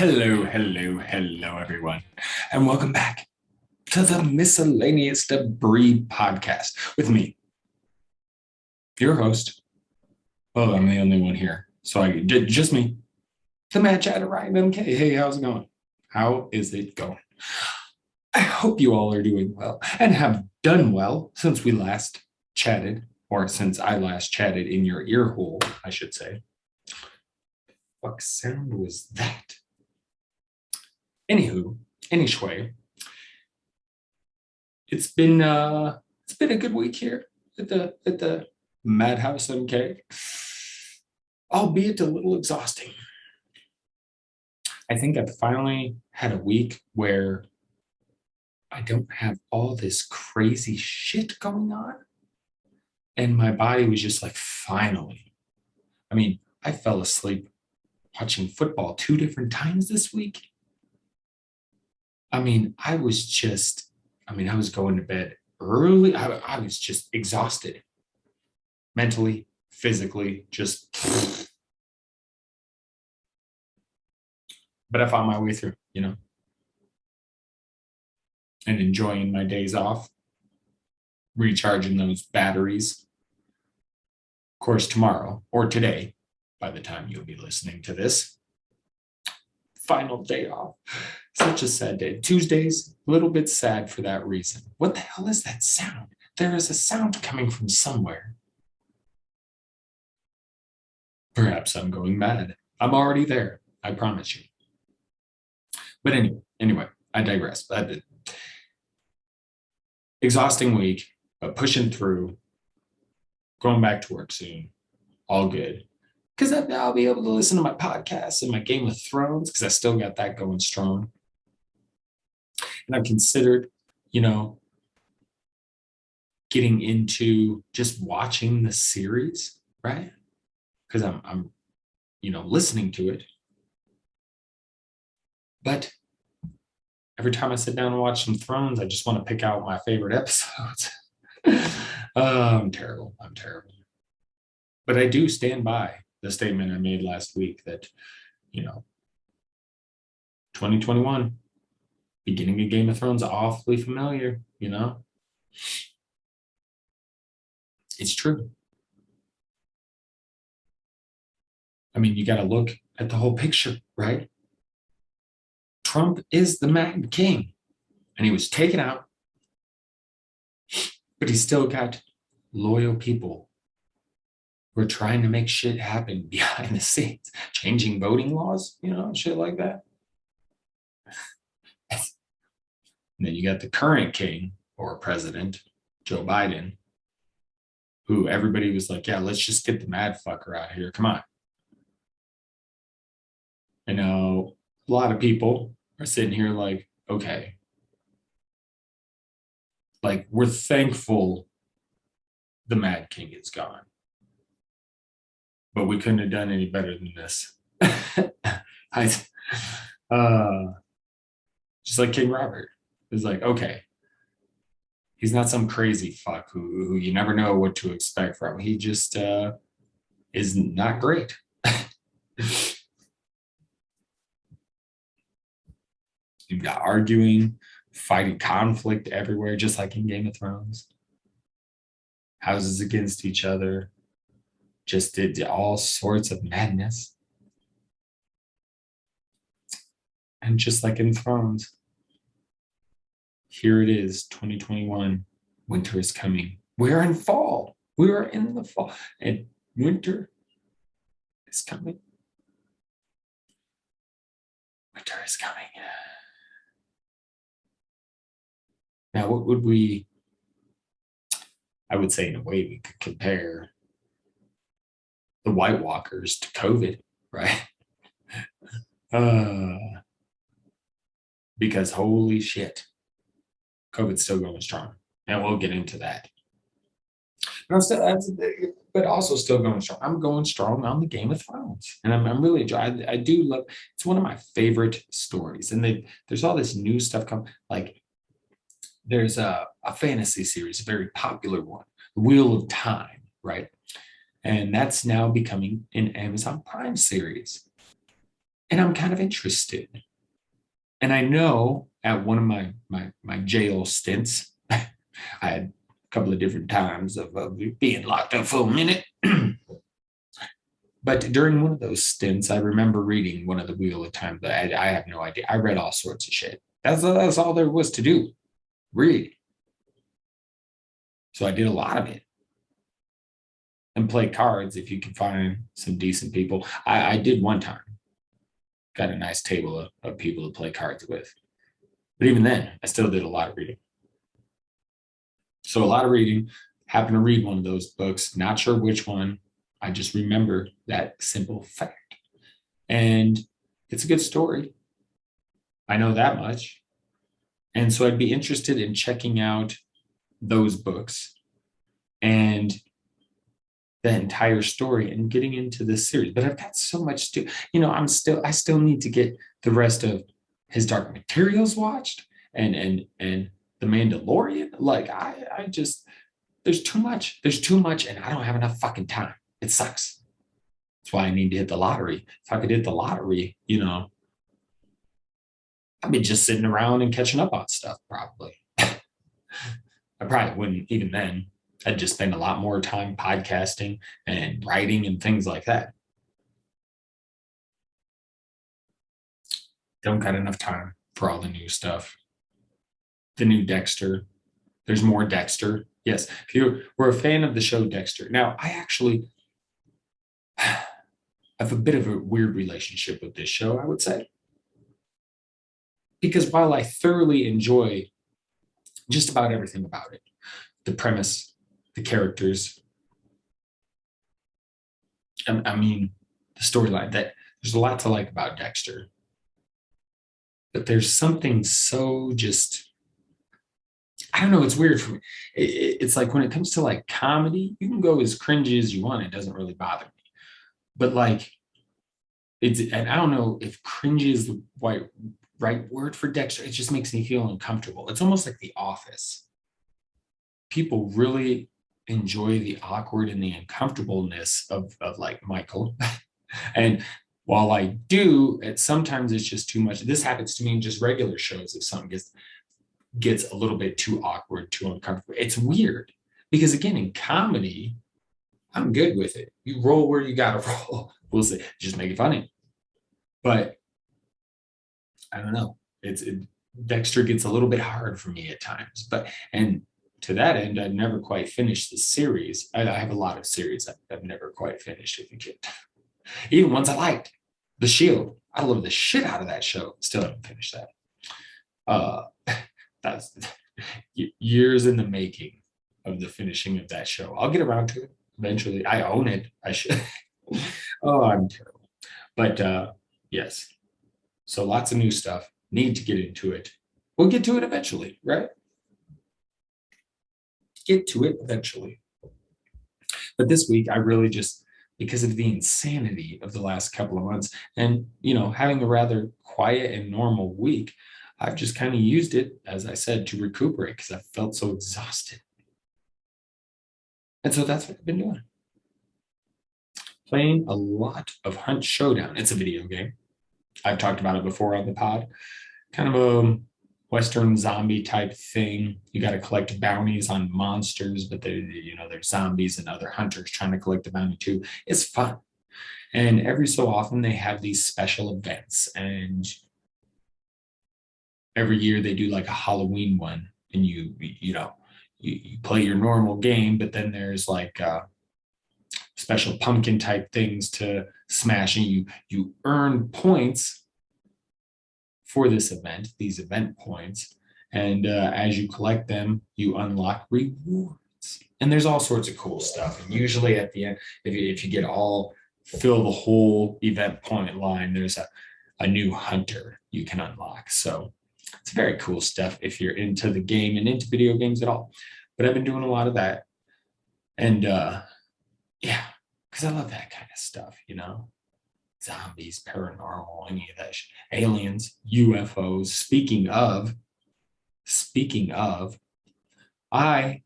Hello, everyone, and welcome back to the Miscellaneous Debris podcast with me, your host. Well, I'm the only one here, so just me, the Mad Chatter Ryan MK. Hey, how's it going? How is it going? I hope you all are doing well and have done well since we last chatted, or since I last chatted in your ear hole, I should say. What sound was that? Anywho, anyway, it's been a good week here at the Madhouse MK, albeit a little exhausting. I think I've finally had a week where I don't have all this crazy shit going on, and my body was just like, finally. I mean, I fell asleep watching football 2 different times this week. I was going to bed early. I was just exhausted, mentally, physically, just. But I found my way through, and enjoying my days off, recharging those batteries. Of course, tomorrow or today, by the time you'll be listening to this, final day off. Such a sad day. Tuesdays, a little bit sad for that reason. What the hell is that sound? There is a sound coming from somewhere. Perhaps I'm going mad. I'm already there, I promise you. But anyway, I digress. Exhausting week, but pushing through, going back to work soon, all good. Because I'll be able to listen to my podcasts and my Game of Thrones, because I still got that going strong. And I've considered, getting into just watching the series, right? Because I'm listening to it. But every time I sit down and watch some Thrones, I just want to pick out my favorite episodes. I'm terrible. But I do stand by the statement I made last week that, 2021, beginning of Game of Thrones, awfully familiar, It's true. I mean, you got to look at the whole picture, right? Trump is the Mad King, and he was taken out, but he's still got loyal people who are trying to make shit happen behind the scenes, changing voting laws, shit like that. And then you got the current king or president, Joe Biden, who everybody was like, yeah, let's just get the mad fucker out of here. Come on. I know a lot of people are sitting here like, okay, like we're thankful the Mad King is gone, but we couldn't have done any better than this. Just like King Robert. It's like, okay, he's not some crazy fuck who you never know what to expect from. He just is not great. You've got arguing, fighting, conflict everywhere, just like in Game of Thrones. Houses against each other, just did all sorts of madness. And just like in Thrones, here it is, 2021. Winter is coming. We're in fall. We are in the fall. And winter is coming. Winter is coming. Now, what would I would say in a way we could compare the White Walkers to COVID, right? Because holy shit, COVID's still going strong. And we'll get into that. But also still going strong. I'm going strong on the Game of Thrones. And I'm really enjoying. I do love, it's one of my favorite stories. And there's all this new stuff coming. Like there's a fantasy series, a very popular one, The Wheel of Time, right? And that's now becoming an Amazon Prime series. And I'm kind of interested. And I know at one of my jail stints, I had a couple of different times of being locked up for a minute. But during one of those stints, I remember reading one of the Wheel of Time. I have no idea. I read all sorts of shit. That's all there was to do. Read. So I did a lot of it. And play cards if you can find some decent people. I did one time. Got a nice table of people to play cards with. But even then, I still did a lot of reading. So a lot of reading. Happened to read one of those books. Not sure which one. I just remember that simple fact. And it's a good story. I know that much. And so I'd be interested in checking out those books and the entire story and getting into this series. But I've got so much to, I still need to get the rest of His Dark Materials watched and The Mandalorian. Like I just, there's too much and I don't have enough fucking time. It sucks. That's why I need to hit the lottery. If I could hit the lottery, I'd be just sitting around and catching up on stuff probably. I probably wouldn't even then. I'd just spend a lot more time podcasting and writing and things like that. Don't got enough time for all the new stuff. The new Dexter. There's more Dexter. Yes, if you were a fan of the show Dexter. Now, I actually have a bit of a weird relationship with this show, I would say. Because while I thoroughly enjoy just about everything about it, the premise, the characters, I mean, the storyline, that there's a lot to like about Dexter. But there's something so just, I don't know, it's weird for me. It's like when it comes to like comedy, you can go as cringy as you want. It doesn't really bother me. But like, and I don't know if cringy is the right word for Dexter. It just makes me feel uncomfortable. It's almost like The Office. People really enjoy the awkward and the uncomfortableness of like Michael. And while I do, sometimes it's just too much. This happens to me in just regular shows. If something gets a little bit too awkward, too uncomfortable, it's weird. Because again, in comedy, I'm good with it. You roll where you gotta roll. We'll see. Just make it funny. But I don't know. Dexter gets a little bit hard for me at times. And to that end, I've never quite finished the series. I have a lot of series I've never quite finished as a kid. Even ones I liked. The Shield. I love the shit out of that show. Still haven't finished that. That's years in the making of the finishing of that show. I'll get around to it eventually. I own it. I should. Oh, I'm terrible. But yes. So lots of new stuff. Need to get into it. We'll get to it eventually, right? Get to it eventually. But this week, I really just, because of the insanity of the last couple of months and, having a rather quiet and normal week, I've just kind of used it, as I said, to recuperate because I felt so exhausted. And so that's what I've been doing. Playing a lot of Hunt Showdown. It's a video game. I've talked about it before on the pod. Kind of a Western zombie type thing. You got to collect bounties on monsters, but there's zombies and other hunters trying to collect the bounty too. It's fun. And every so often they have these special events. And every year they do like a Halloween one. And you play your normal game, but then there's like special pumpkin type things to smash, and you earn points for this event, these event points, and as you collect them, you unlock rewards, and there's all sorts of cool stuff. And usually at the end, if you fill the whole event point line, there's a new hunter you can unlock. So it's very cool stuff if you're into the game and into video games at all. But I've been doing a lot of that, and yeah, because I love that kind of stuff, zombies, paranormal, any of that shit. Aliens, UFOs. Speaking of, I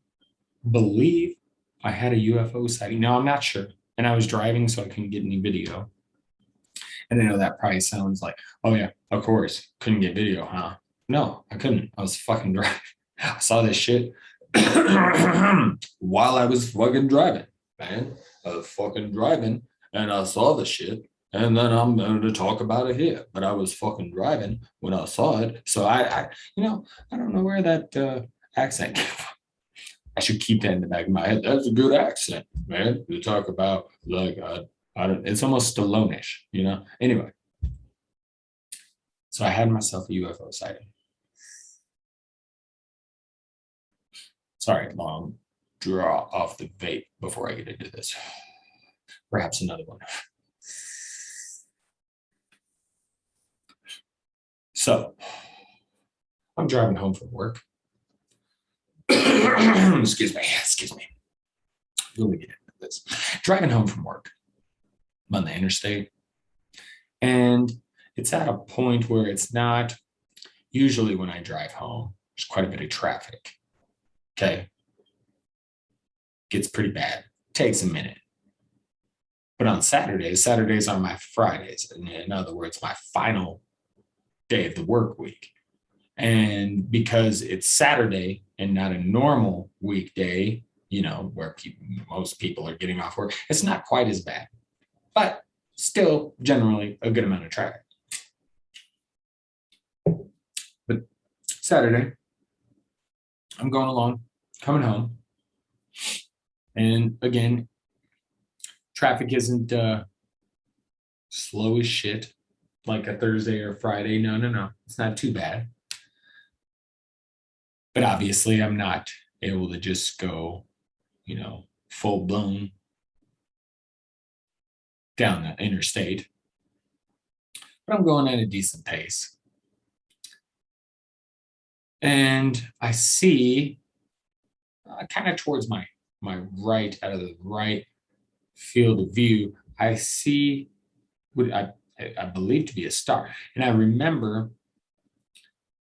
believe I had a UFO sighting. Now, I'm not sure. And I was driving, so I couldn't get any video. And I know that probably sounds like, oh yeah, of course, couldn't get video, huh? No, I couldn't. I was fucking driving. I saw this shit while I was fucking driving, man. I was fucking driving and I saw the shit. And then I'm going to talk about it here. But I was fucking driving when I saw it. So I don't know where that accent came from. I should keep that in the back of my head. That's a good accent, man. To talk about like I don't. It's almost Stallone-ish, you know. Anyway, so I had myself a UFO sighting. Sorry, long draw off the vape before I get into this. Perhaps another one. So I'm driving home from work. Excuse me. Let me get into this. Driving home from work. I'm on the interstate. And it's at a point where it's not usually when I drive home, there's quite a bit of traffic. Okay. Gets pretty bad. Takes a minute. But on Saturdays are my Fridays. In other words, my final day of the work week. And because it's Saturday and not a normal weekday, you know, where most people are getting off work, it's not quite as bad, but still generally a good amount of traffic. But Saturday, I'm going along, coming home. And again, traffic isn't slow as shit like a Thursday or Friday. No. It's not too bad. But obviously, I'm not able to just go, you know, full blown down the interstate. But I'm going at a decent pace. And I see kind of towards my right, out of the right field of view, I see what I believe to be a star. And I remember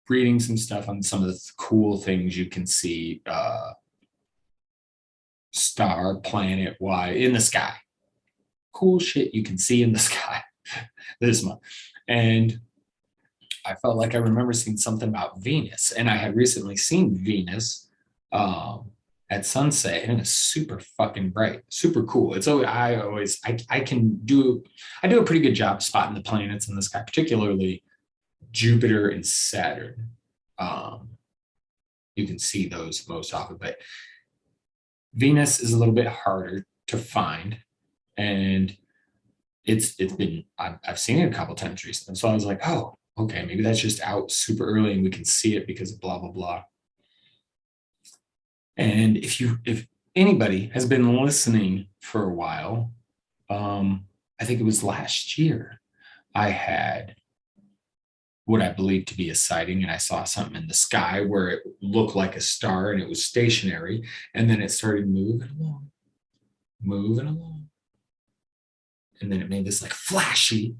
reading some stuff on some of the cool things you can see star, planet, in the sky. Cool shit you can see in the sky this month. And I felt like I remember seeing something about Venus. And I had recently seen Venus at sunset, and it's super fucking bright, super cool. It's always, I do a pretty good job spotting the planets in the sky, particularly Jupiter and Saturn. You can see those most often, but Venus is a little bit harder to find, and I've seen it a couple times recently. So I was like, oh, okay, maybe that's just out super early and we can see it because of blah blah blah. And if anybody has been listening for a while, I think it was last year, I had what I believed to be a sighting, and I saw something in the sky where it looked like a star and it was stationary, and then it started moving along. And then it made this like flashy.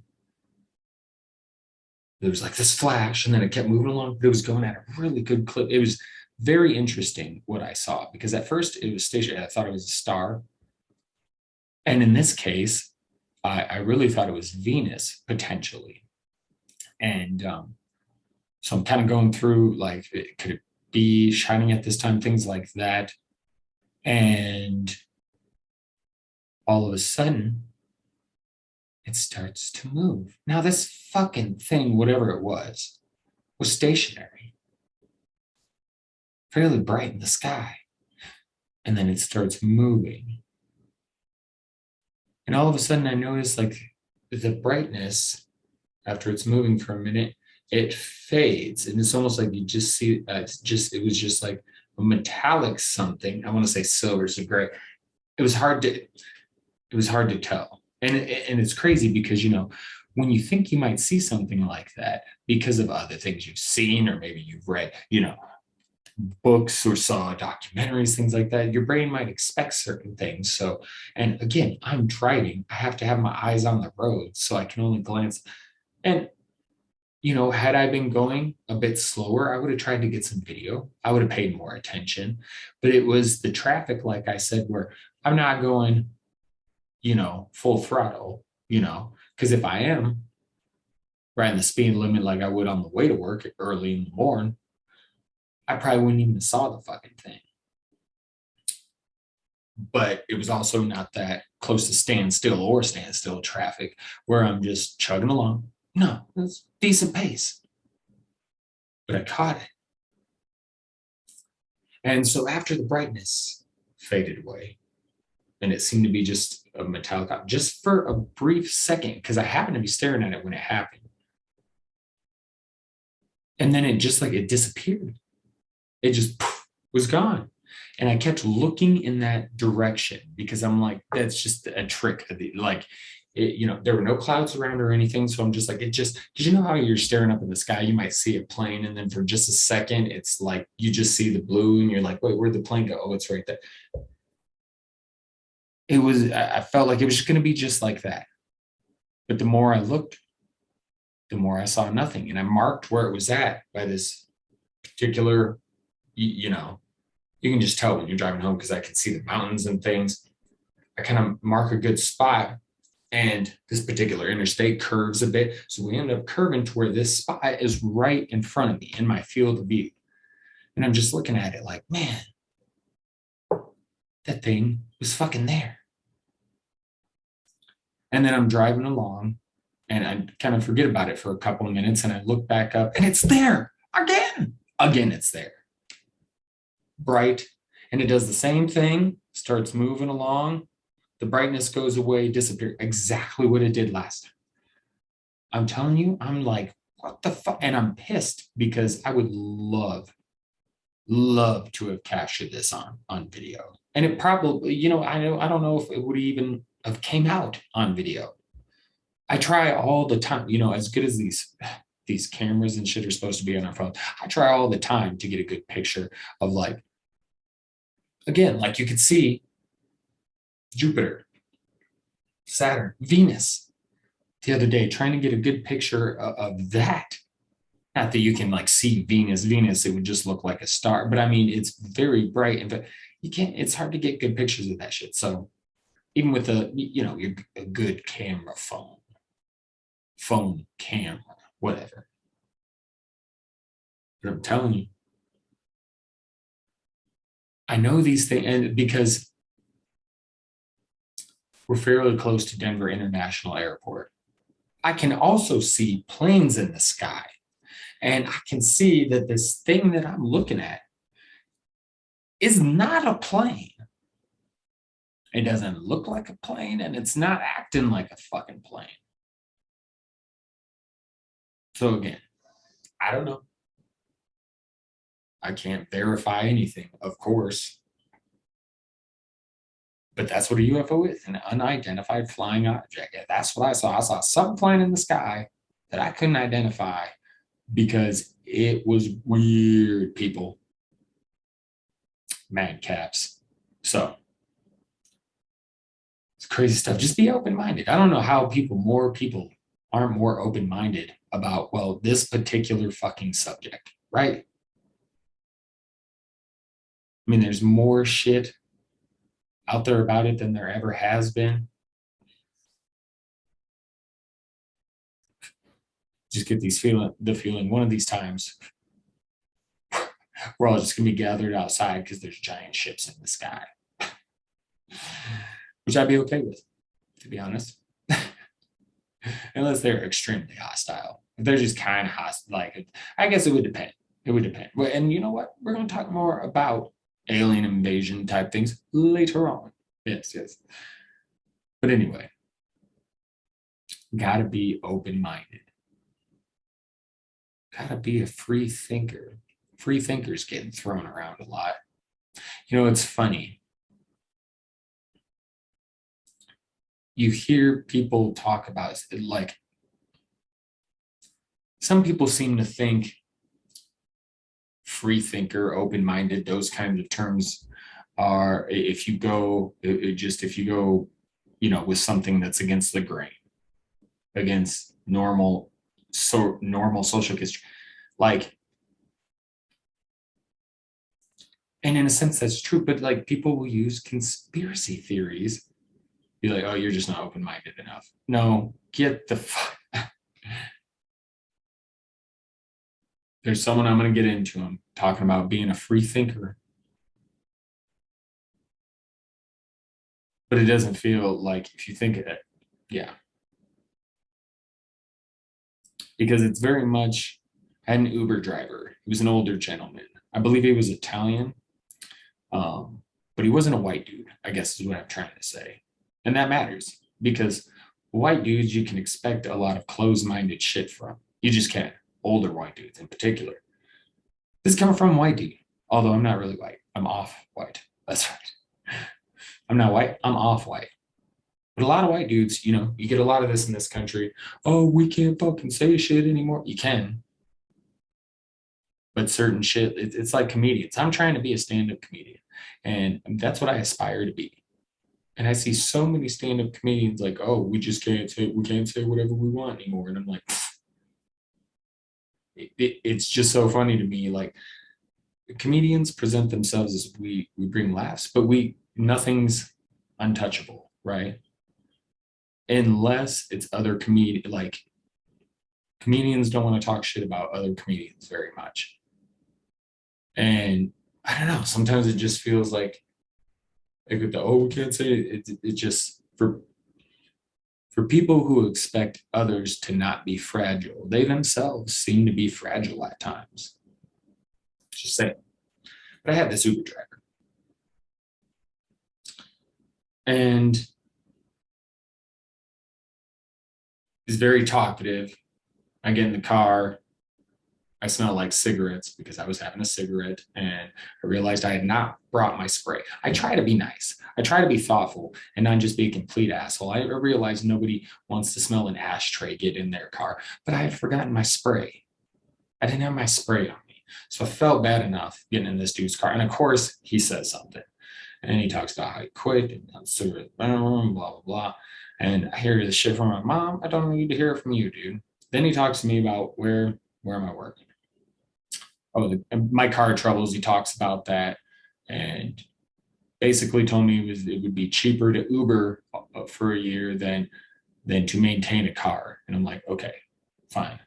There was like this flash, and then it kept moving along, but it was going at a really good clip. It was very interesting what I saw, because at first it was stationary. I thought it was a star. And in this case, I really thought it was Venus potentially. And so I'm kind of going through, like, could it be shining at this time, things like that. And all of a sudden, it starts to move. Now, this fucking thing, whatever it was stationary, fairly bright in the sky. And then it starts moving. And all of a sudden, I noticed, like, the brightness, after it's moving for a minute, it fades. And it's almost like you just see, it was just like a metallic something. I want to say silver, so gray. It was hard to tell. And it's crazy because, you know, when you think you might see something like that because of other things you've seen, or maybe you've read, you know, books or saw documentaries, things like that, your brain might expect certain things. So, and again, I'm driving. I have to have my eyes on the road, so I can only glance. And, you know, had I been going a bit slower, I would have tried to get some video. I would have paid more attention. But it was the traffic, like I said, where I'm not going, you know, full throttle, you know, because if I am, ran the speed limit like I would on the way to work early in the morning, I probably wouldn't even saw the fucking thing. But it was also not that close to standstill traffic where I'm just chugging along. No, it was decent pace. But I caught it. And so after the brightness faded away, and it seemed to be just a metallic, just for a brief second, because I happened to be staring at it when it happened. And then it just like it disappeared. It just was gone. And I kept looking in that direction because I'm like, that's just a trick. Like, there were no clouds around or anything. So I'm just like, because you know how you're staring up in the sky, you might see a plane. And then for just a second, it's like, you just see the blue and you're like, wait, where'd the plane go? Oh, it's right there. I felt like it was just going to be just like that. But the more I looked, the more I saw nothing. And I marked where it was at by this particular, you can just tell when you're driving home because I can see the mountains and things. I kind of mark a good spot, and this particular interstate curves a bit. So we end up curving to where this spot is right in front of me in my field of view. And I'm just looking at it like, man, that thing was fucking there. And then I'm driving along and I kind of forget about it for a couple of minutes and I look back up and it's there again. Again, it's there. Bright. And it does the same thing, starts moving along. The brightness goes away, disappears. Exactly what it did last time. I'm telling you, I'm like, what the fuck? And I'm pissed because I would love to have captured this on video. And it probably, I don't know if it would even have came out on video. I try all the time, as good as these cameras and shit are supposed to be on our phone. I try all the time to get a good picture of like, again, like you could see Jupiter, Saturn, Venus the other day, trying to get a good picture of that. Not that you can like see Venus, it would just look like a star. But I mean, it's very bright. And you can't, it's hard to get good pictures of that shit. So even with a good camera phone camera, whatever. But I'm telling you, I know these things, and because we're fairly close to Denver International Airport, I can also see planes in the sky. And I can see that this thing that I'm looking at is not a plane. It doesn't look like a plane, and it's not acting like a fucking plane. So again, I don't know. I can't verify anything, of course. But that's what a UFO is, an unidentified flying object. That's what I saw. I saw something flying in the sky that I couldn't identify because it was weird, people. Madcaps. So it's crazy stuff. Just be open-minded. I don't know how more people aren't more open-minded about, well, this particular fucking subject, right? I mean, there's more shit out there about it than there ever has been. Just get the feeling one of these times we're all just gonna be gathered outside because there's giant ships in the sky. Which I'd be okay with, to be honest. Unless they're extremely hostile. If they're just kind of hostile, like I guess it would depend. It would depend. And you know what? We're going to talk more about alien invasion type things later on. Yes. But anyway, gotta be open-minded. Gotta be a free thinker. Free thinkers getting thrown around a lot. It's funny. You hear people talk about it, like some people seem to think free thinker, open-minded, those kinds of terms are if you go with something that's against the grain, against normal social history, like, and in a sense that's true, but like people will use conspiracy theories, be like, oh, you're just not open-minded enough. No, get the fuck There's someone I'm going to get into him talking about being a free thinker, but it doesn't feel like if you think it, yeah, because it's very much. I had an Uber driver. He was an older gentleman. I believe he was Italian, um, but he wasn't a white dude, I guess is what I'm trying to say. And that matters because white dudes, you can expect a lot of closed minded shit from. You just can. Older white dudes in particular. This is coming from a white dude, although I'm not really white. I'm off white. That's right. I'm not white. I'm off white. But a lot of white dudes, you get a lot of this in this country. Oh, we can't fucking say shit anymore. You can, but certain shit, it's like comedians. I'm trying to be a stand-up comedian, and that's what I aspire to be. And I see so many stand-up comedians like, oh, we can't say whatever we want anymore. And I'm like, it's just so funny to me. Like comedians present themselves as we bring laughs, but nothing's untouchable, right? Unless it's other comedians don't want to talk shit about other comedians very much. And I don't know, sometimes it just feels like with the we can't say it just for people who expect others to not be fragile, they themselves seem to be fragile at times. Just saying. But I had this Uber driver. And he's very talkative. I get in the car. I smell like cigarettes because I was having a cigarette and I realized I had not brought my spray. I try to be nice. I try to be thoughtful and not just be a complete asshole. I realized nobody wants to smell an ashtray get in their car, but I had forgotten my spray. I didn't have my spray on me. So I felt bad enough getting in this dude's car. And of course, he says something. And he talks about how he quit and cigarette, blah, blah, blah. And I hear this shit from my mom. I don't need to hear it from you, dude. Then he talks to me about where am I working? My car troubles. He talks about that, and basically told me it would be cheaper to Uber for a year than to maintain a car. And I'm like, okay, fine.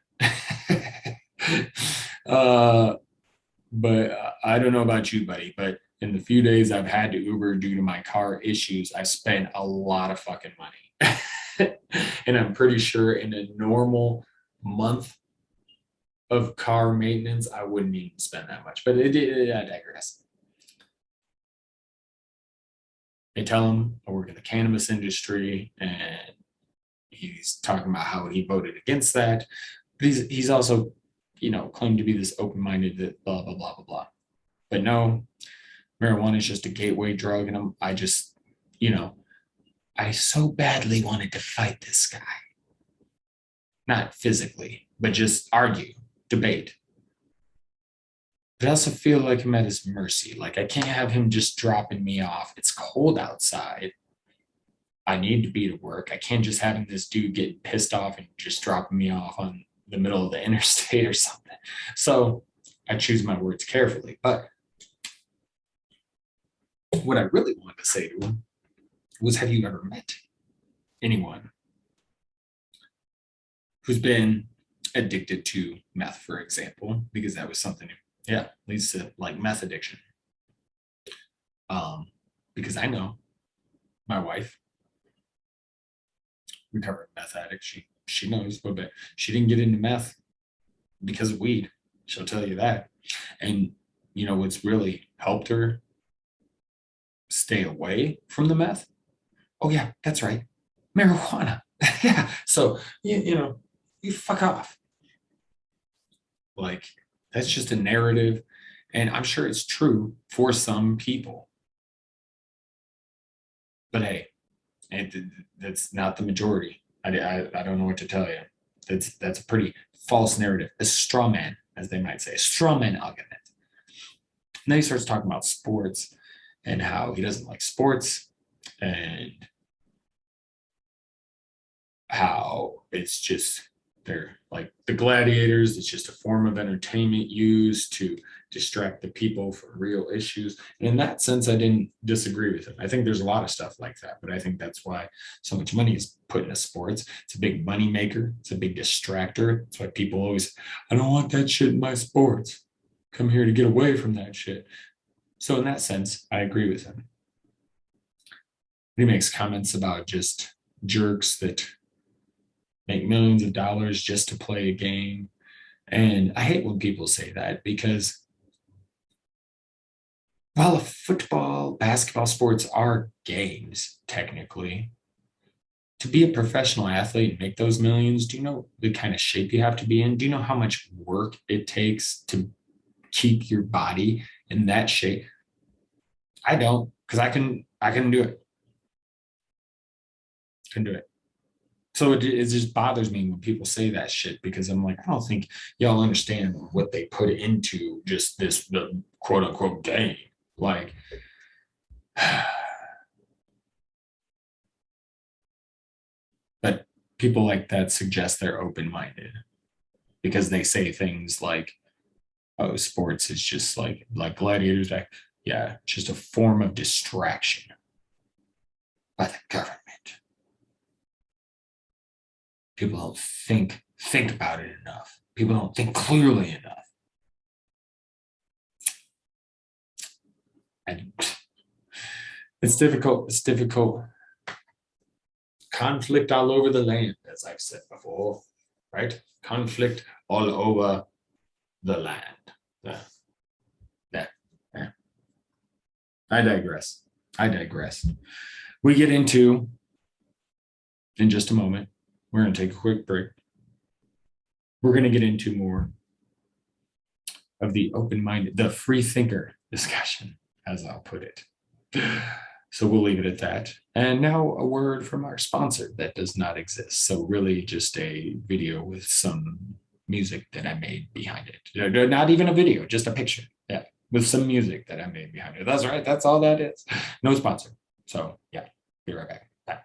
But I don't know about you, buddy, but in the few days I've had to Uber due to my car issues, I spent a lot of fucking money. And I'm pretty sure in a normal month of car maintenance, I wouldn't even spend that much. But I digress. They tell him I work in the cannabis industry, and he's talking about how he voted against that. But he's also, claimed to be this open-minded, blah blah blah blah blah. But no, marijuana is just a gateway drug, and I just, I so badly wanted to fight this guy, not physically, but just argue, debate. But I also feel like I'm at his mercy. Like I can't have him just dropping me off. It's cold outside. I need to be to work. I can't just having this dude getting pissed off and just dropping me off on the middle of the interstate or something. So I choose my words carefully. But what I really wanted to say to him was, have you ever met anyone who's been addicted to meth, for example? Because that was something, leads to like meth addiction. Because I know my wife, recovered meth addict. She knows, but she didn't get into meth because of weed. She'll tell you that. And what's really helped her stay away from the meth? Oh yeah, that's right, marijuana. Yeah. So you fuck off. Like that's just a narrative, and I'm sure it's true for some people. But hey, that's not the majority. I don't know what to tell you. That's a pretty false narrative, a straw man, as they might say, a straw man argument. And then he starts talking about sports and how he doesn't like sports and how it's just they're like the gladiators. It's just a form of entertainment used to distract the people from real issues. And in that sense, I didn't disagree with him. I think there's a lot of stuff like that, but I think that's why so much money is put into sports. It's a big money maker. It's a big distractor. That's why people always, I don't want that shit in my sports. Come here to get away from that shit. So in that sense, I agree with him. He makes comments about just jerks that make millions of dollars just to play a game. And I hate when people say that because while football, basketball, sports are games, technically, to be a professional athlete and make those millions, do you know the kind of shape you have to be in? Do you know how much work it takes to keep your body in that shape? I don't, because I can do it. Can do it. So it just bothers me when people say that shit because I'm like, I don't think y'all understand what they put into just the quote unquote game. Like, but people like that suggest they're open minded because they say things like, oh, sports is just like gladiators. Yeah, just a form of distraction by the government. People don't think about it enough. People don't think clearly enough. And it's difficult. It's difficult. Conflict all over the land, as I've said before, right? Conflict all over the land. Yeah. I digress. We get into, in just a moment, we're going to take a quick break. We're going to get into more of the open-minded, the free thinker discussion, as I'll put it. So we'll leave it at that. And now a word from our sponsor that does not exist. So really just a video with some music that I made behind it. Not even a video, just a picture. Yeah, with some music that I made behind it. That's right. That's all that is. No sponsor. So yeah, be right back. Bye.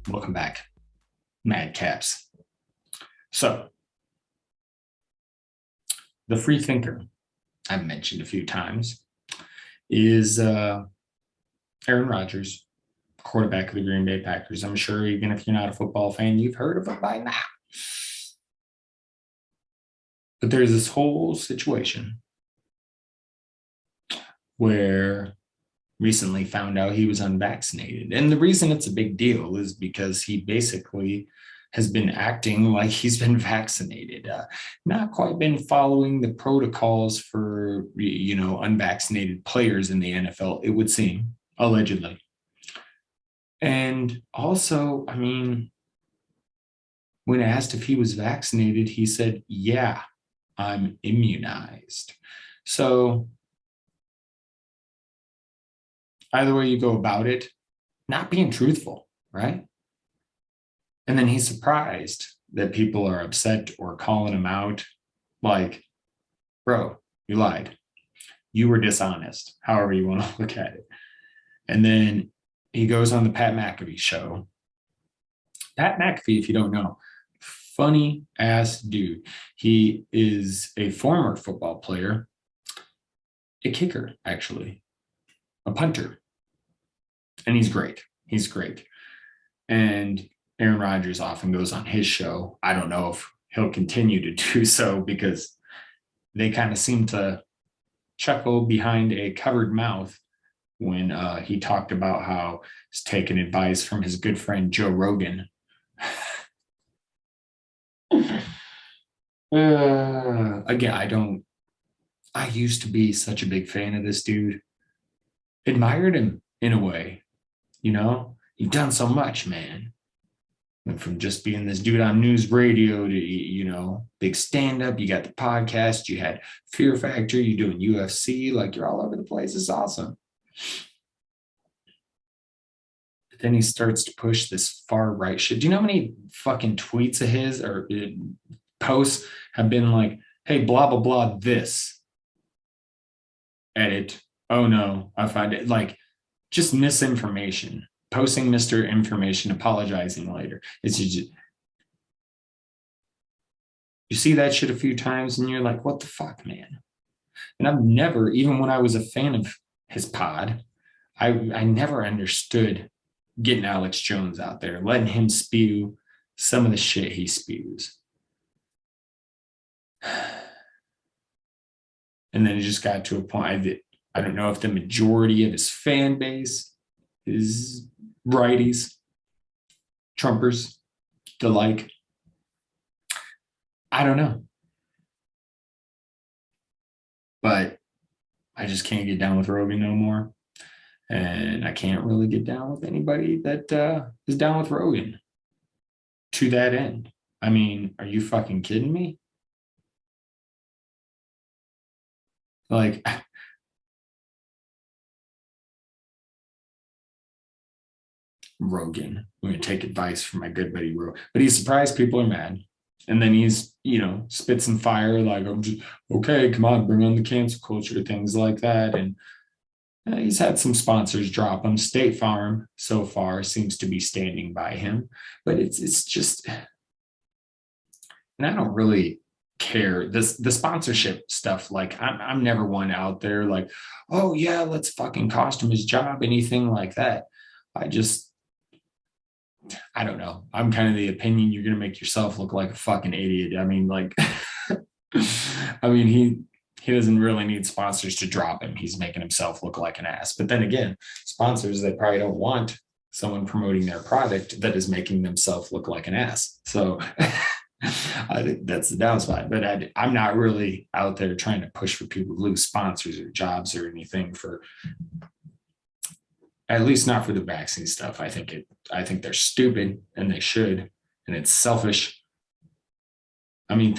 Welcome back, Mad Caps. So, the free thinker I've mentioned a few times is Aaron Rodgers, quarterback of the Green Bay Packers. I'm sure even if you're not a football fan, you've heard of him by now. But there's this whole situation where recently found out he was unvaccinated. And the reason it's a big deal is because he basically has been acting like he's been vaccinated, not quite been following the protocols for, unvaccinated players in the NFL, it would seem, allegedly. And also, when asked if he was vaccinated, he said, yeah, I'm immunized. So either way you go about it, not being truthful, right? And then he's surprised that people are upset or calling him out. Like, bro, you lied. You were dishonest, however you want to look at it. And then he goes on the Pat McAfee show. Pat McAfee, if you don't know, funny ass dude. He is a former football player, a kicker, actually, a punter. And he's great. And Aaron Rodgers often goes on his show. I don't know if he'll continue to do so because they kind of seem to chuckle behind a covered mouth when he talked about how he's taking advice from his good friend Joe Rogan. Again, I used to be such a big fan of this dude. Admired him in a way, you've done so much, man. Went from just being this dude on news radio to, big stand-up. You got the podcast, you had Fear Factor, you're doing UFC, like you're all over the place. It's awesome. But then he starts to push this far right shit. Do you know how many fucking tweets of his or posts have been like, hey, blah, blah, blah, this. Edit. Oh no, I find it like just misinformation. Posting Mr. Information, apologizing later. It's just, you see that shit a few times and you're like, what the fuck, man? And I've never, even when I was a fan of his pod, I never understood getting Alex Jones out there, letting him spew some of the shit he spews. And then it just got to a point that I don't know if the majority of his fan base is righties, Trumpers, the like. I don't know. But I just can't get down with Rogan no more. And I can't really get down with anybody that is down with Rogan to that end. I mean, are you fucking kidding me? Like, Rogan. I'm going to take advice from my good buddy Rogan. But he's surprised people are mad. And then he's, spits some fire like, I'm just, okay, come on, bring on the cancel culture, things like that. And he's had some sponsors drop him. State Farm so far seems to be standing by him. But it's just, and I don't really care. The sponsorship stuff, like I'm never one out there like, oh yeah, let's fucking cost him his job, anything like that. I don't know. I'm kind of the opinion you're going to make yourself look like a fucking idiot. I mean, like, he doesn't really need sponsors to drop him. He's making himself look like an ass. But then again, sponsors, they probably don't want someone promoting their product that is making themselves look like an ass. So I think that's the downside. But I'm not really out there trying to push for people to lose sponsors or jobs or anything for, at least not for the vaccine stuff. I think they're stupid and they should, and it's selfish. I mean,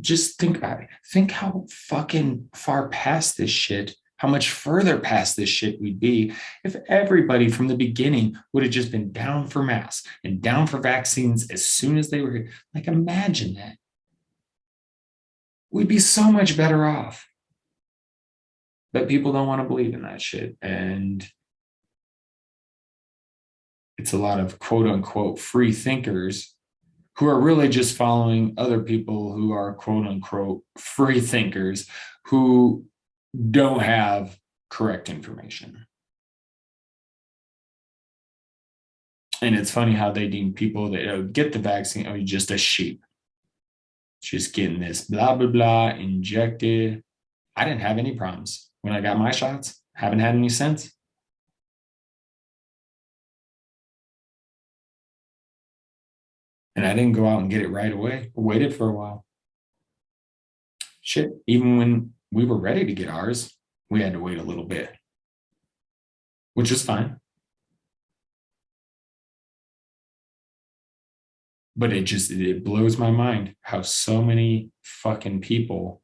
just think about it. Think how fucking far past this shit, how much further past this shit we'd be if everybody from the beginning would have just been down for masks and down for vaccines as soon as they were here. Like, imagine that. We'd be so much better off. But people don't want to believe in that shit. And it's a lot of quote unquote free thinkers who are really just following other people who are quote unquote free thinkers who don't have correct information. And it's funny how they deem people that get the vaccine just a sheep, just getting this blah, blah, blah injected. I didn't have any problems when I got my shots. Haven't had any since. And I didn't go out and get it right away. I waited for a while. Shit, even when we were ready to get ours, we had to wait a little bit, which is fine. But it blows my mind how so many fucking people,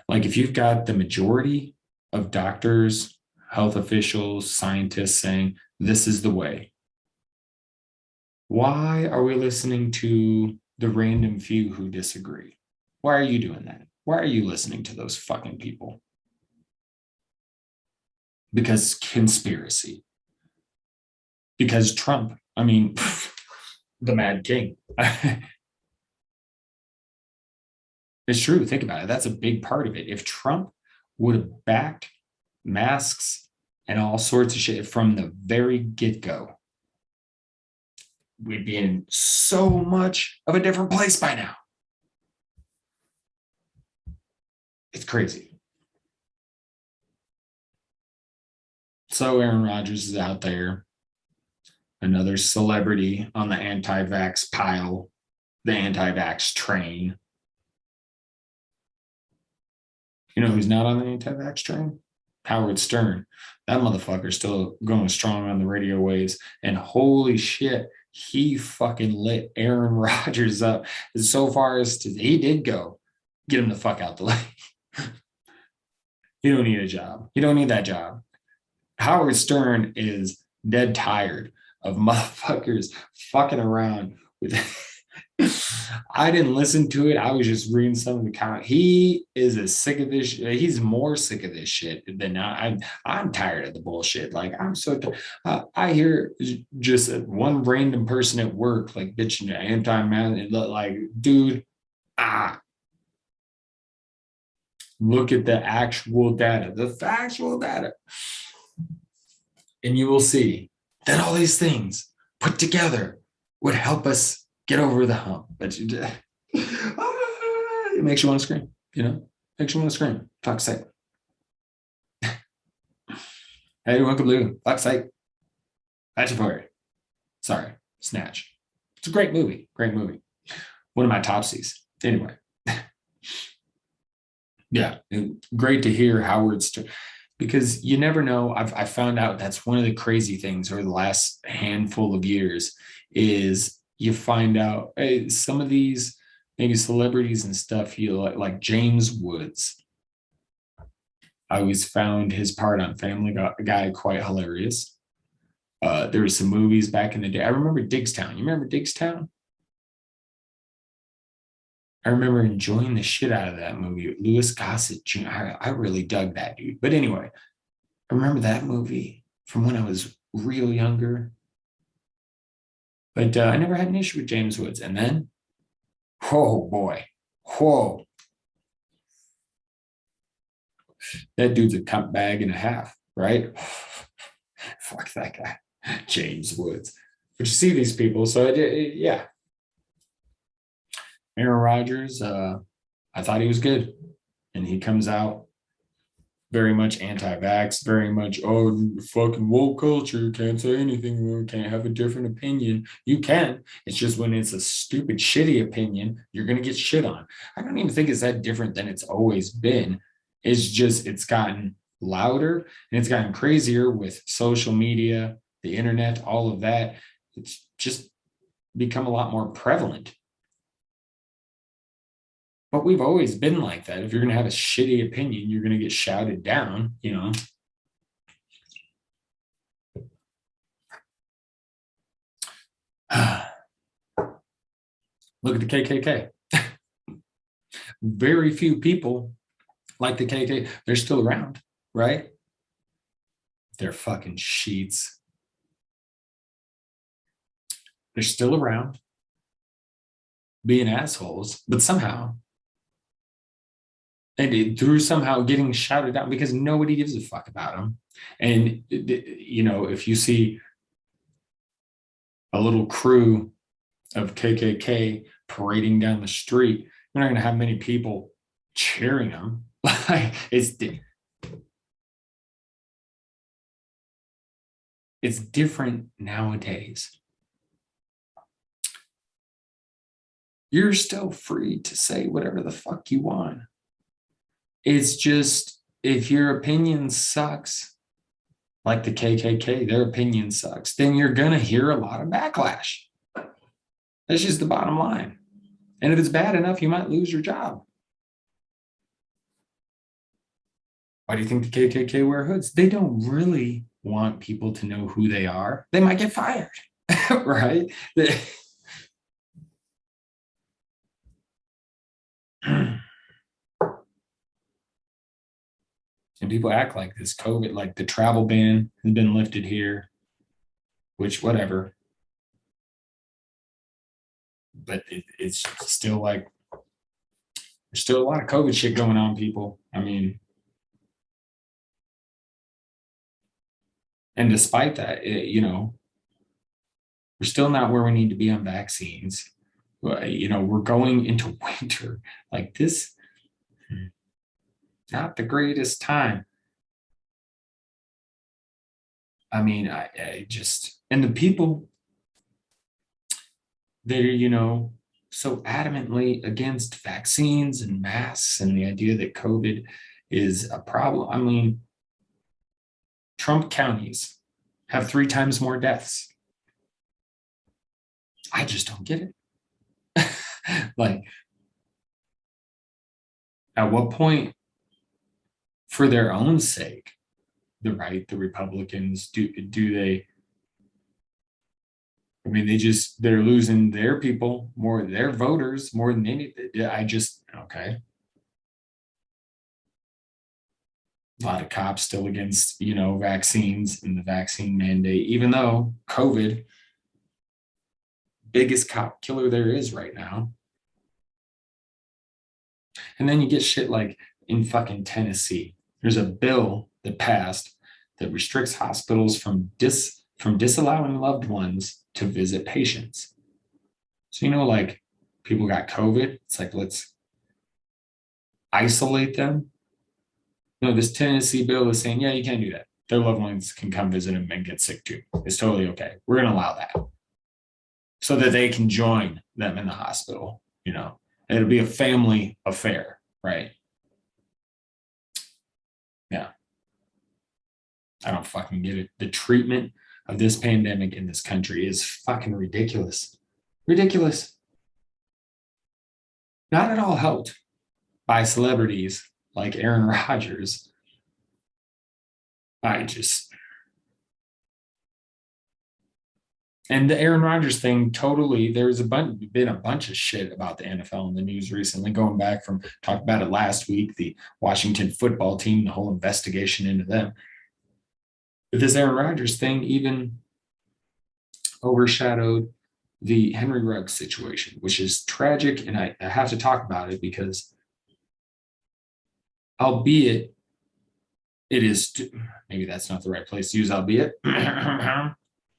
like if you've got the majority of doctors, health officials, scientists saying this is the way, why are we listening to the random few who disagree? Why are you doing that? Why are you listening to those fucking people? Because conspiracy. Because Trump. I mean, the Mad King. It's true. Think about it. That's a big part of it. If Trump would have backed masks and all sorts of shit from the very get-go, we'd be in so much of a different place by now. It's crazy. So Aaron Rodgers is out there, another celebrity on the anti-vax pile, the anti-vax train. You know who's not on the anti-vax train? Howard Stern. That motherfucker's still going strong on the radio waves. And holy shit, he fucking lit Aaron Rodgers up so far as he did go get him the fuck out the lane. You don't need a job. You don't need that job. Howard Stern is dead tired of motherfuckers fucking around with. I didn't listen to it. I was just reading some of the comments. He is as sick of this. He's more sick of this shit than I'm tired of the bullshit. Like I'm so. I hear just one random person at work like bitching anti-man. Like, dude, look at the actual data, the factual data, and you will see that all these things put together would help us get over the hump. But it makes you want to scream, makes you want to scream. Fuck's sake. Hey, welcome, Blue. Fuck's sake. That's for it. Sorry, Snatch. It's a great movie. Great movie. One of my topsies. Anyway. Yeah, great to hear Howard Stern, because you never know. I found out that's one of the crazy things over the last handful of years is you find out some of these maybe celebrities and stuff, you like James Woods. I always found his part on Family Guy quite hilarious. There were some movies back in the day. I remember Diggstown. You remember Diggstown? I remember enjoying the shit out of that movie. Louis Gossett Jr. I really dug that dude. But anyway, I remember that movie from when I was real younger. But I never had an issue with James Woods. And then, oh boy, whoa. That dude's a cunt bag and a half, right? Fuck that guy, James Woods. But you see these people, so yeah. Aaron Rodgers, I thought he was good. And he comes out very much anti-vax, very much, fucking woke culture, can't say anything, can't have a different opinion. You can. It's just when it's a stupid, shitty opinion, you're going to get shit on. I don't even think it's that different than it's always been. It's just, it's gotten louder and it's gotten crazier with social media, the internet, all of that. It's just become a lot more prevalent. But we've always been like that. If you're going to have a shitty opinion, you're going to get shouted down, Look at the KKK. Very few people like the KKK. They're still around, right? They're fucking sheets. They're still around being assholes, but somehow, and through somehow getting shouted out because nobody gives a fuck about them. And, if you see a little crew of KKK parading down the street, you're not going to have many people cheering them. Like it's different nowadays. You're still free to say whatever the fuck you want. It's just, if your opinion sucks, like the KKK, their opinion sucks, then you're going to hear a lot of backlash. That's just the bottom line. And if it's bad enough, you might lose your job. Why do you think the KKK wear hoods? They don't really want people to know who they are. They might get fired, right? And people act like this COVID, like the travel ban has been lifted here, which whatever. But it's still like, there's still a lot of COVID shit going on, people. I mean, and despite that, we're still not where we need to be on vaccines. We're going into winter like this. Not the greatest time. I mean, I just, and the people that are, so adamantly against vaccines and masks and the idea that COVID is a problem. I mean, Trump counties have 3 times more deaths. I just don't get it. Like, at what point, for their own sake, the Republicans, do they, I mean, they're losing their people more, their voters more than anything. Okay. A lot of cops still against, vaccines and the vaccine mandate, even though COVID, biggest cop killer there is right now. And then you get shit like in fucking Tennessee, there's a bill that passed that restricts hospitals from disallowing loved ones to visit patients. So, like people got COVID, it's like, let's isolate them. This Tennessee bill is saying, yeah, you can't do that. Their loved ones can come visit them and get sick too. It's totally okay. We're going to allow that so that they can join them in the hospital. It'll be a family affair, right? Yeah. I don't fucking get it. The treatment of this pandemic in this country is fucking ridiculous. Ridiculous. Not at all helped by celebrities like Aaron Rodgers. And the Aaron Rodgers thing, totally, there's been a bunch of shit about the NFL in the news recently, going back from, talked about it last week, the Washington football team, the whole investigation into them. But this Aaron Rodgers thing even overshadowed the Henry Ruggs situation, which is tragic. And I have to talk about it because, albeit it is, maybe that's not the right place to use albeit,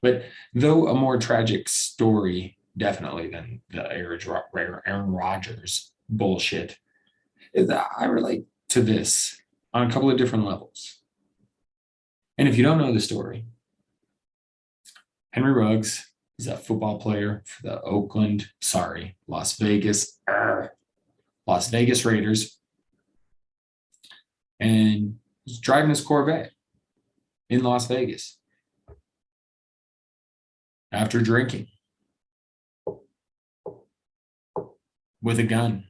but though a more tragic story, definitely, than the Aaron Rodgers bullshit, I relate to this on a couple of different levels. And if you don't know the story, Henry Ruggs is a football player for the Las Vegas Raiders. And he's driving his Corvette in Las Vegas after drinking with a gun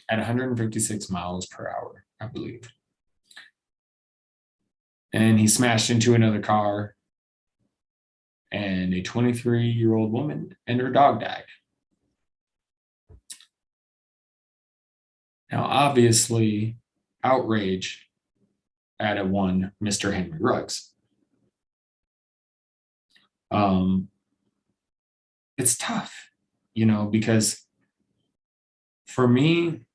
at 156 miles per hour, I believe. And he smashed into another car, and a 23-year-old woman and her dog died. Now, obviously, outrage at one Mr. Henry Ruggs. It's tough, because for me,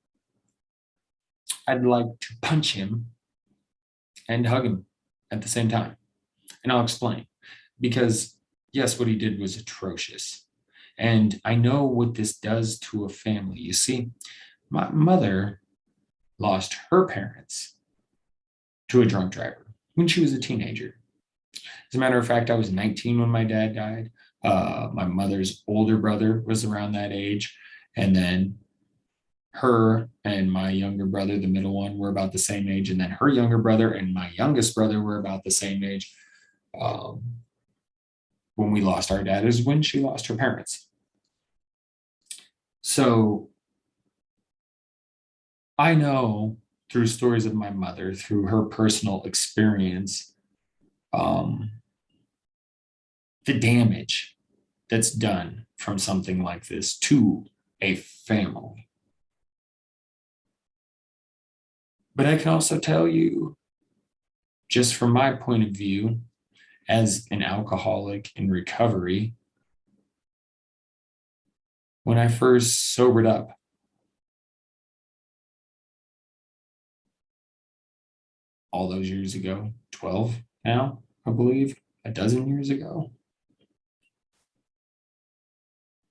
I'd like to punch him and hug him at the same time. And I'll explain. Because, yes, what he did was atrocious. And I know what this does to a family. You see, my mother lost her parents to a drunk driver when she was a teenager. As a matter of fact, I was 19 when my dad died. My mother's older brother was around that age. And then her and my younger brother, the middle one, were about the same age. And then her younger brother and my youngest brother were about the same age. When we lost our dad is when she lost her parents. So I know through stories of my mother, through her personal experience, the damage that's done from something like this to a family. But I can also tell you, just from my point of view, as an alcoholic in recovery, when I first sobered up, all those years ago, 12 now, I believe, a dozen years ago,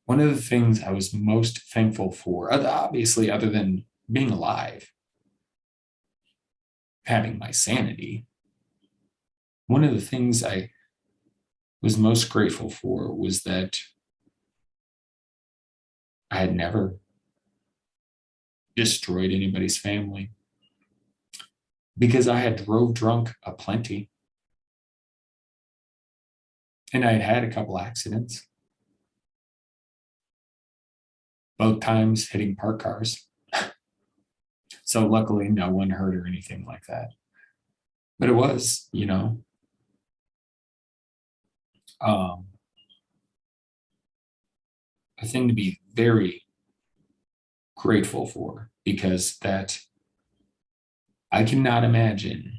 one of the things I was most thankful for, obviously, other than being alive, having my sanity, one of the things I was most grateful for was that I had never destroyed anybody's family. because I had drove drunk aplenty and I had had a couple accidents, both times hitting parked cars. So luckily, no one hurt or anything like that. But it was, um, a thing to be very grateful for, because that I cannot imagine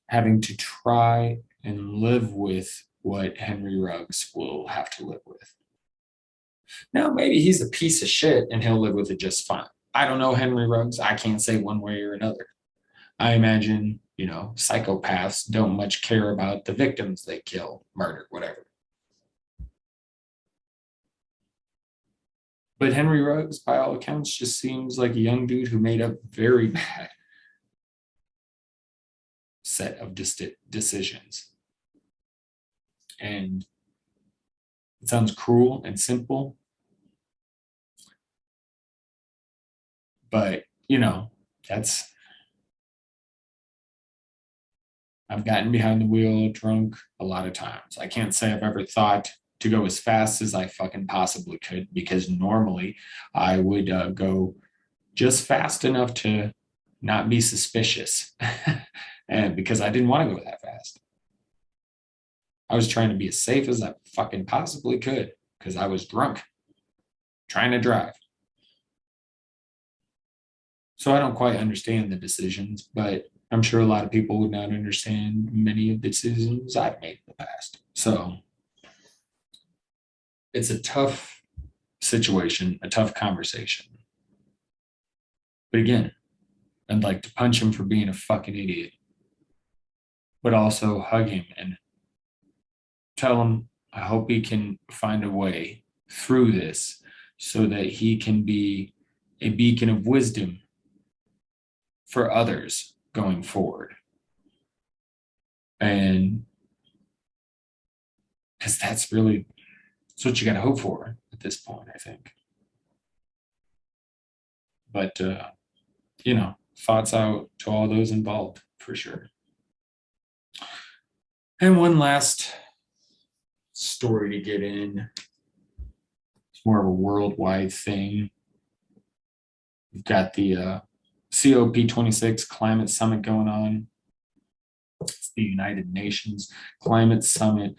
having to try and live with what Henry Ruggs will have to live with. Now, maybe he's a piece of shit and he'll live with it just fine. I don't know Henry Ruggs. I can't say one way or another. I imagine, psychopaths don't much care about the victims they kill, murder, whatever. But Henry Ruggs, by all accounts, just seems like a young dude who made a very bad set of decisions. And it sounds cruel and simple, but, that's, I've gotten behind the wheel drunk a lot of times. I can't say I've ever thought to go as fast as I fucking possibly could, because normally I would go just fast enough to not be suspicious. And because I didn't want to go that fast. I was trying to be as safe as I fucking possibly could because I was drunk trying to drive. So I don't quite understand the decisions, but I'm sure a lot of people would not understand many of the decisions I've made in the past. So it's a tough situation, a tough conversation. But again, I'd like to punch him for being a fucking idiot, but also hug him and tell him I hope he can find a way through this so that he can be a beacon of wisdom for others going forward. And because that's what you got to hope for at this point, I think. But, thoughts out to all those involved for sure. And one last story to get in. It's more of a worldwide thing. We've got the COP26 climate summit going on. It's the United Nations Climate Summit.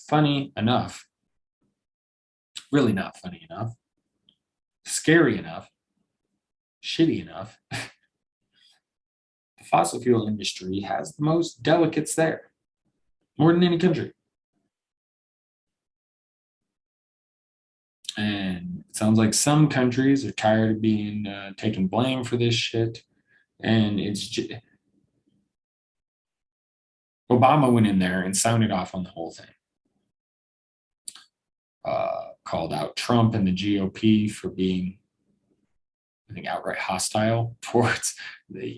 Funny enough, really not funny enough, scary enough, shitty enough, the fossil fuel industry has the most delegates there, more than any country. And it sounds like some countries are tired of being taking blame for this shit. And Obama went in there and sounded off on the whole thing. Called out Trump and the GOP for being, I think, outright hostile towards the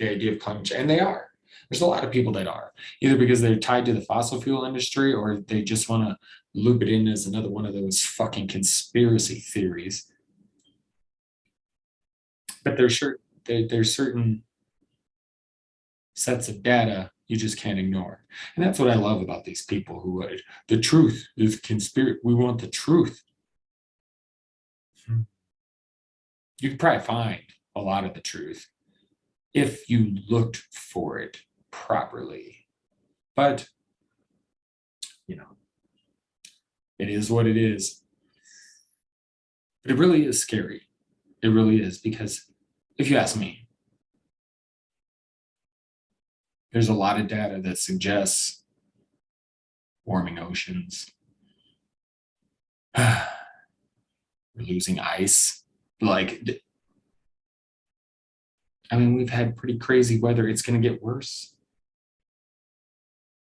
idea of climate change. And they are. There's a lot of people that are, either because they're tied to the fossil fuel industry or they just want to loop it in as another one of those fucking conspiracy theories. But there's certain sets of data you just can't ignore. And that's what I love about these people who the truth is conspiracy. We want the truth. You could probably find a lot of the truth if you looked for it properly. But, it is what it is. But it really is scary. It really is, because if you ask me, there's a lot of data that suggests warming oceans. We're losing ice. We've had pretty crazy weather. It's going to get worse.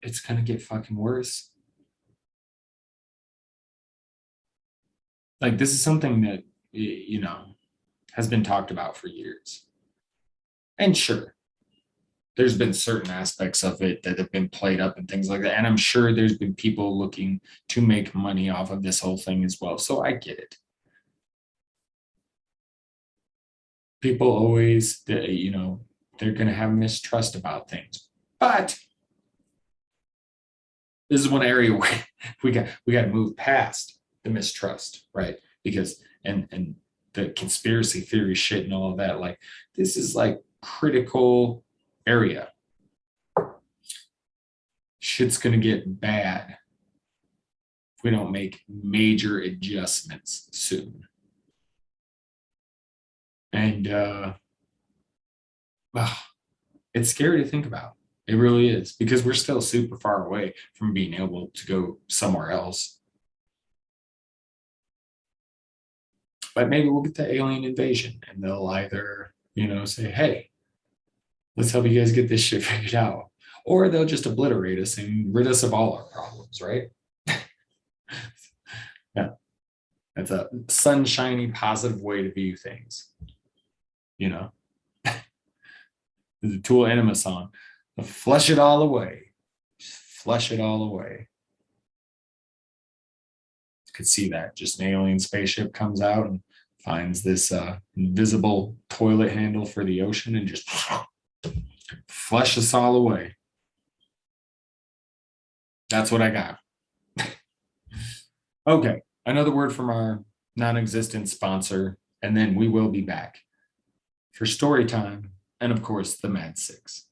It's going to get fucking worse. This is something that, has been talked about for years. And sure, there's been certain aspects of it that have been played up and things like that. And I'm sure there's been people looking to make money off of this whole thing as well. So I get it. People always, they're going to have mistrust about things. But this is one area where we got to move past the mistrust, right? Because and the conspiracy theory shit and all of that, like this is like critical area. Shit's gonna get bad if we don't make major adjustments soon. And it's scary to think about. It really is, because we're still super far away from being able to go somewhere else. But maybe we'll get the alien invasion and they'll either, say, hey, let's help you guys get this shit figured out. Or they'll just obliterate us and rid us of all our problems, right? Yeah. That's a sunshiny, positive way to view things. The Tool Enema song. Flush it all away. Just flush it all away. Could see that. Just an alien spaceship comes out and finds this invisible toilet handle for the ocean and just flush us all away. That's what I got. Okay, another word from our non-existent sponsor, and then we will be back for story time and, of course, the Mad Six.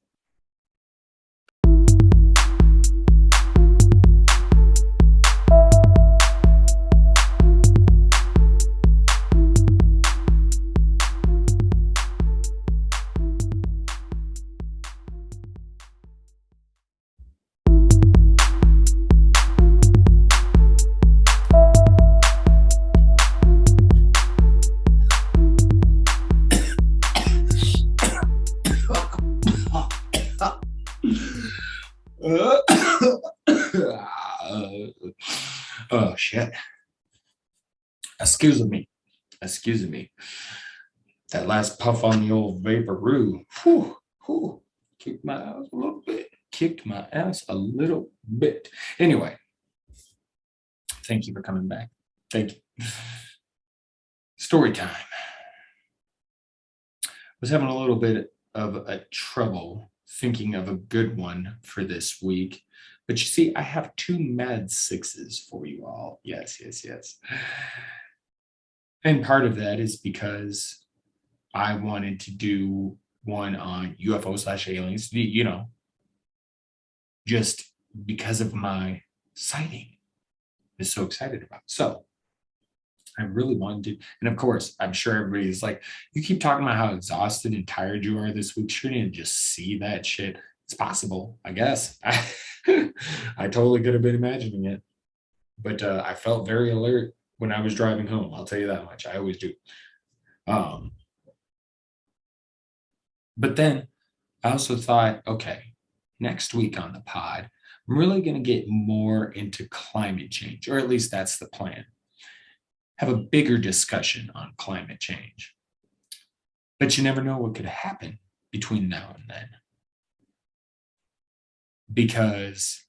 Oh shit. Excuse me. That last puff on the old vaporoo. Kicked my ass a little bit. Anyway, thank you for coming back. Thank you. Story time. I was having a little bit of a trouble thinking of a good one for this week. But you see, I have two Mad Sixes for you all. Yes. And part of that is because I wanted to do one on UFO/aliens, just because of my sighting. I'm so excited about. So I really wanted to, and of course, I'm sure everybody's like, you keep talking about how exhausted and tired you are this week. Shouldn't you just see that shit? It's possible, I guess. I totally could have been imagining it, but I felt very alert when I was driving home. I'll tell you that much. I always do. But then I also thought, okay, next week on the pod, I'm really going to get more into climate change, or at least that's the plan. Have a bigger discussion on climate change. But you never know what could happen between now and then, because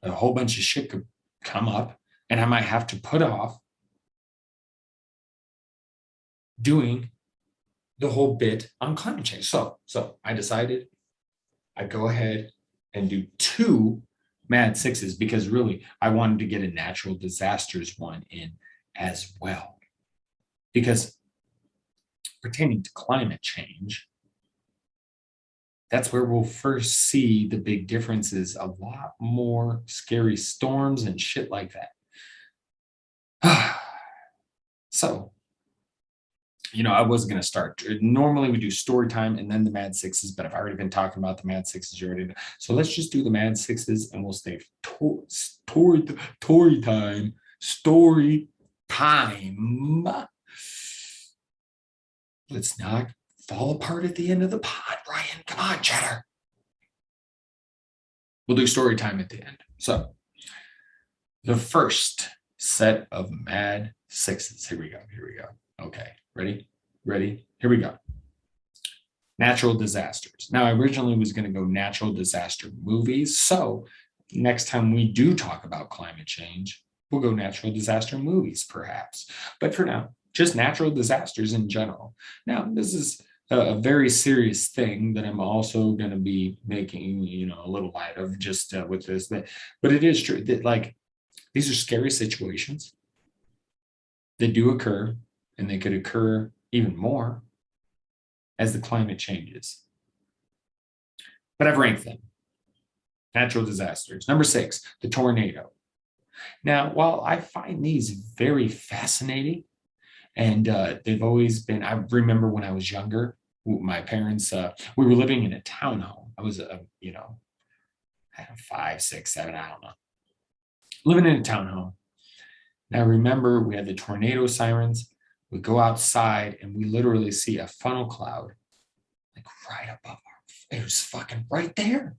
a whole bunch of shit could come up and I might have to put off doing the whole bit on climate change. So I decided I'd go ahead and do two Mad Sixes, because really I wanted to get a natural disasters one in as well. Because pertaining to climate change, that's where we'll first see the big differences, a lot more scary storms and shit like that. So, I was going to start. Normally we do story time and then the Mad Sixes, but I've already been talking about the Mad Sixes. You already know. So let's just do the Mad Sixes and we'll stay story time. Let's not fall apart at the end of the pod, Ryan. Come on, Cheddar. We'll do story time at the end. So the first set of Mad Sixes. Here we go. Okay, ready? Here we go. Natural disasters. Now, I originally was going to go natural disaster movies. So next time we do talk about climate change, we'll go natural disaster movies, perhaps. But for now, just natural disasters in general. Now, this is a very serious thing that I'm also going to be making, a little light of just with this. But it is true that like these are scary situations that do occur, and they could occur even more as the climate changes. But I've ranked them. Natural disasters. Number 6, the tornado. Now, while I find these very fascinating, and they've always been, I remember when I was younger, my parents, we were living in a townhome. I was, 5, 6, 7, I don't know, living in a townhome. And I remember we had the tornado sirens. We go outside and we literally see a funnel cloud, like right above it was fucking right there.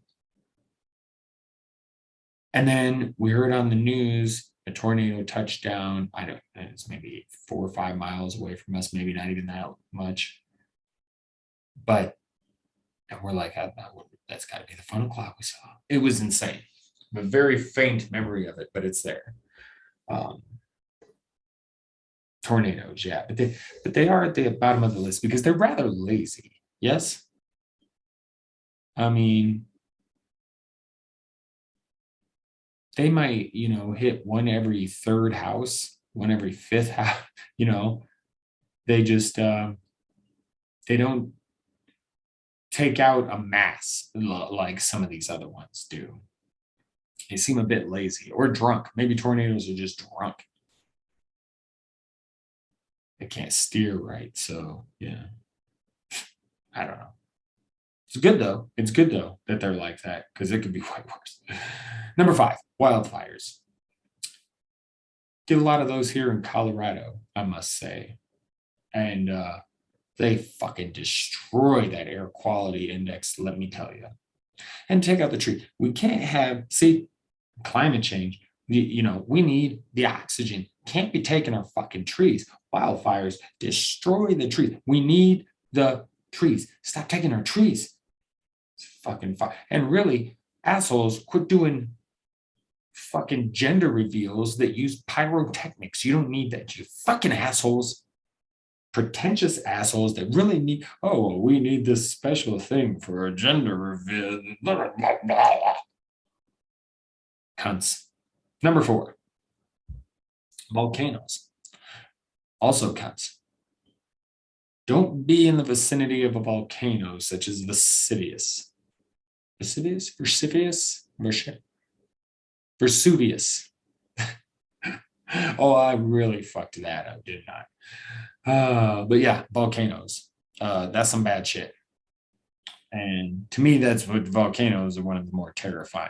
And then we heard on the news a tornado touched down. I don't know, it's maybe 4 or 5 miles away from us, maybe not even that much. But and we're like, that's got to be the funnel cloud we saw. It was insane. A very faint memory of it, but it's there. Tornadoes, yeah, but they are at the bottom of the list because they're rather lazy. Yes, I mean, they might, hit one every third house, one every fifth house. They just they don't take out a mass like some of these other ones do. They seem a bit lazy or drunk. Maybe tornadoes are just drunk. They can't steer right. So yeah, I don't know. It's good though. It's good though that they're like that because it could be way worse. Number 5, wildfires. Get a lot of those here in Colorado, I must say. And they fucking destroy that air quality index, let me tell you. And take out the tree. We can't have, climate change. We need the oxygen. Can't be taking our fucking trees. Wildfires destroy the trees. We need the trees. Stop taking our trees. It's fucking fire. And really, assholes, quit doing fucking gender reveals that use pyrotechnics. You don't need that. You fucking assholes. Pretentious assholes that really need, we need this special thing for a gender reveal. Blah, blah, blah. Cunts. Number 4, volcanoes. Also cunts. Don't be in the vicinity of a volcano such as Vesuvius. Vesuvius. Oh, I really fucked that up, didn't I? But yeah, volcanoes. That's some bad shit. And to me, that's what volcanoes are one of the more terrifying.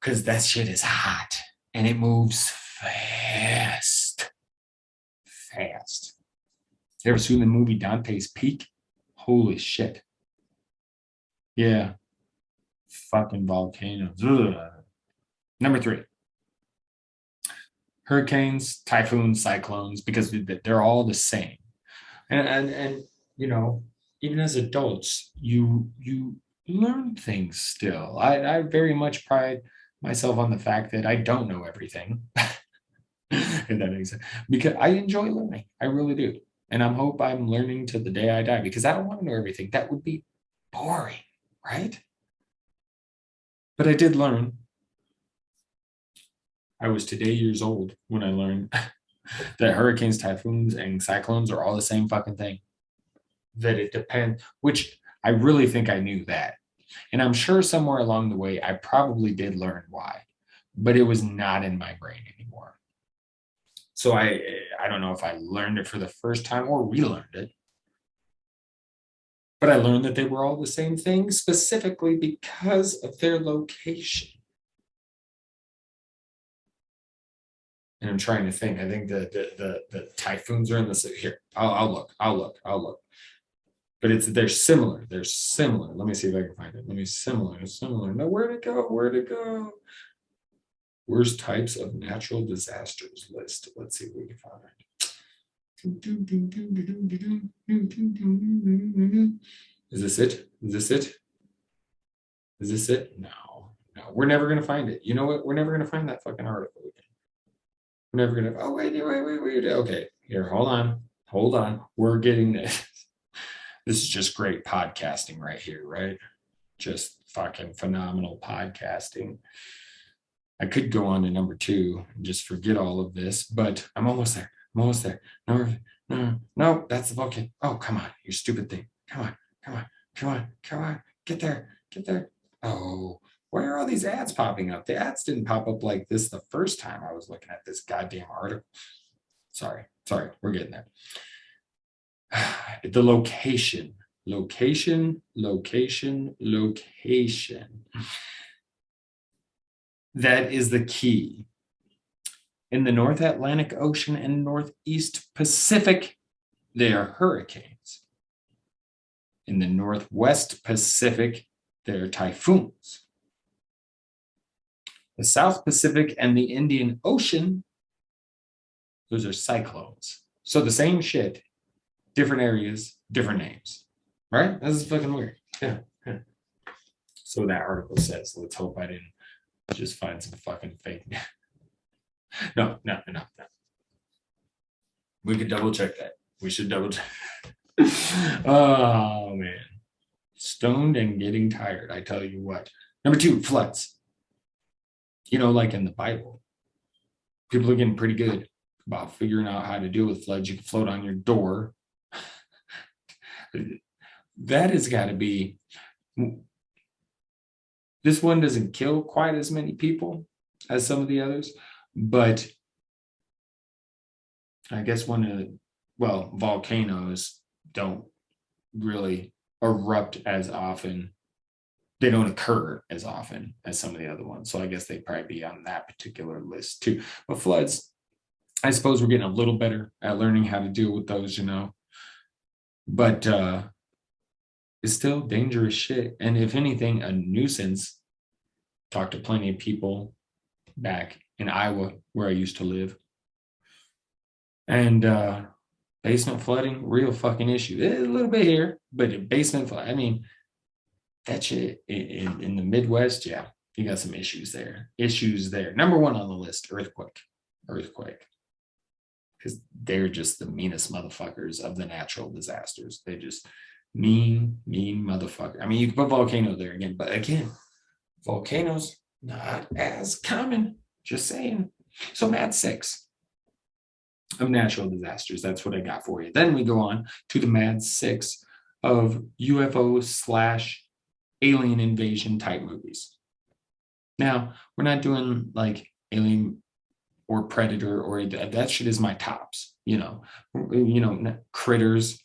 Because that shit is hot and it moves fast. Fast. You ever seen the movie Dante's Peak? Holy shit. Yeah. Fucking volcanoes. Ugh. Number 3. Hurricanes, typhoons, cyclones, because they're all the same. And even as adults, you learn things still. I very much pride myself on the fact that I don't know everything. If that makes sense. Because I enjoy learning. I really do. And I hope I'm learning to the day I die because I don't want to know everything. That would be boring, right? But I did learn. I was today years old when I learned that hurricanes, typhoons, and cyclones are all the same fucking thing. That it depends, which I really think I knew that. And I'm sure somewhere along the way, I probably did learn why, but it was not in my brain anymore. So I don't know if I learned it for the first time or relearned it. But I learned that they were all the same thing specifically because of their location. And I'm trying to think. I think the typhoons are in the here. I'll look. But they're similar. They're similar. Let me see if I can find it. Similar. No, where'd it go? Worst types of natural disasters list. Let's see if we can find it. Is this it? No, we're never going to find it. You know what? We're never going to find that fucking article again. We're never gonna. Oh wait. Okay, here, hold on. We're getting this. This is just great podcasting right here, right? Just fucking phenomenal podcasting. I could go on to number 2 and just forget all of this, but I'm almost there. No, that's the volcano. Oh, come on, you stupid thing. Come on. Get there. Oh, why are all these ads popping up? The ads didn't pop up like this the first time I was looking at this goddamn article. Sorry, we're getting there. The location. That is the key. In the North Atlantic Ocean and Northeast Pacific, they are hurricanes. In the Northwest Pacific, they are typhoons. The South Pacific and the Indian Ocean, those are cyclones. So the same shit, different areas, different names, right? This is fucking weird. Yeah. So that article says, let's hope I didn't just find some fucking fake. No. We could double check that. We should double check. Oh, man. Stoned and getting tired, I tell you what. Number 2, floods. Like in the Bible, people are getting pretty good about figuring out how to deal with floods. You can float on your door. That has got to be. This one doesn't kill quite as many people as some of the others, but I guess volcanoes don't really erupt as often. They don't occur as often as some of the other ones. So I guess they'd probably be on that particular list too. But floods, I suppose we're getting a little better at learning how to deal with those, But it's still dangerous shit. And if anything, a nuisance. Talked to plenty of people back in Iowa where I used to live. And basement flooding, real fucking issue. A little bit here, but basement flood, that shit in the Midwest, yeah, you got some issues there. Number 1 on the list, earthquake. Because they're just the meanest motherfuckers of the natural disasters. They just mean motherfucker. You can put volcano there again, but again, volcanoes not as common. Just saying. So Mad 6 of natural disasters. That's what I got for you. Then we go on to the Mad 6 of UFO/alien invasion type movies. Now, we're not doing like Alien or Predator or that shit is my tops, Critters,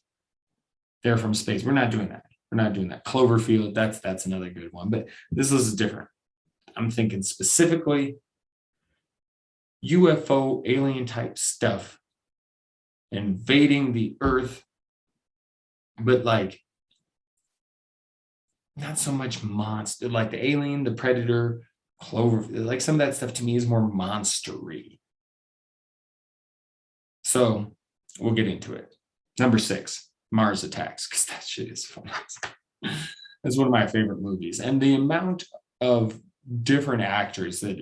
they're from space. We're not doing that. Cloverfield, that's another good one, but this is different. I'm thinking specifically UFO alien type stuff invading the earth, but like not so much monster, like the Alien, the Predator, Cloverfield, like some of that stuff to me is more monster-y. So we'll get into it. Number 6, Mars Attacks, because that shit is fun. That's one of my favorite movies. And the amount of different actors that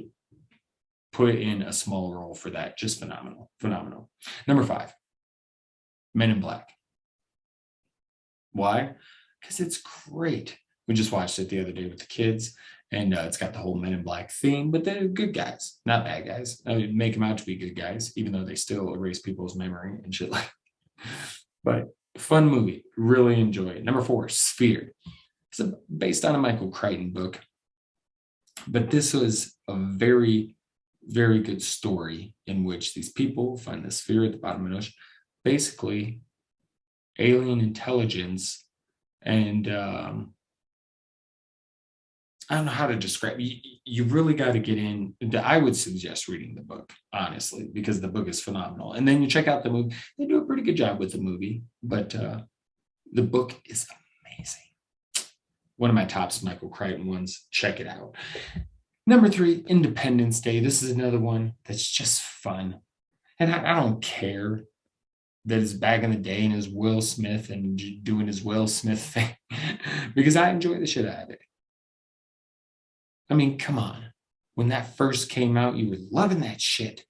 put in a small role for that, just phenomenal. Number 5, Men in Black. Why? Because it's great. We just watched it the other day with the kids, and it's got the whole Men in Black theme, but they're good guys, not bad guys. Make them out to be good guys, even though they still erase people's memory and shit like that. But fun movie. Really enjoy it. Number 4, Sphere. It's based on a Michael Crichton book, but this was a very, very good story in which these people find the sphere at the bottom of the ocean, basically alien intelligence, and I don't know how to describe. You really got to get in. I would suggest reading the book, honestly, because the book is phenomenal. And then you check out the movie. They do a pretty good job with the movie, but the book is amazing. One of my tops Michael Crichton ones. Check it out. Number 3, Independence Day. This is another one that's just fun. And I don't care that it's back in the day and is Will Smith and doing his Will Smith thing because I enjoy the shit out of it. Come on. When that first came out, you were loving that shit.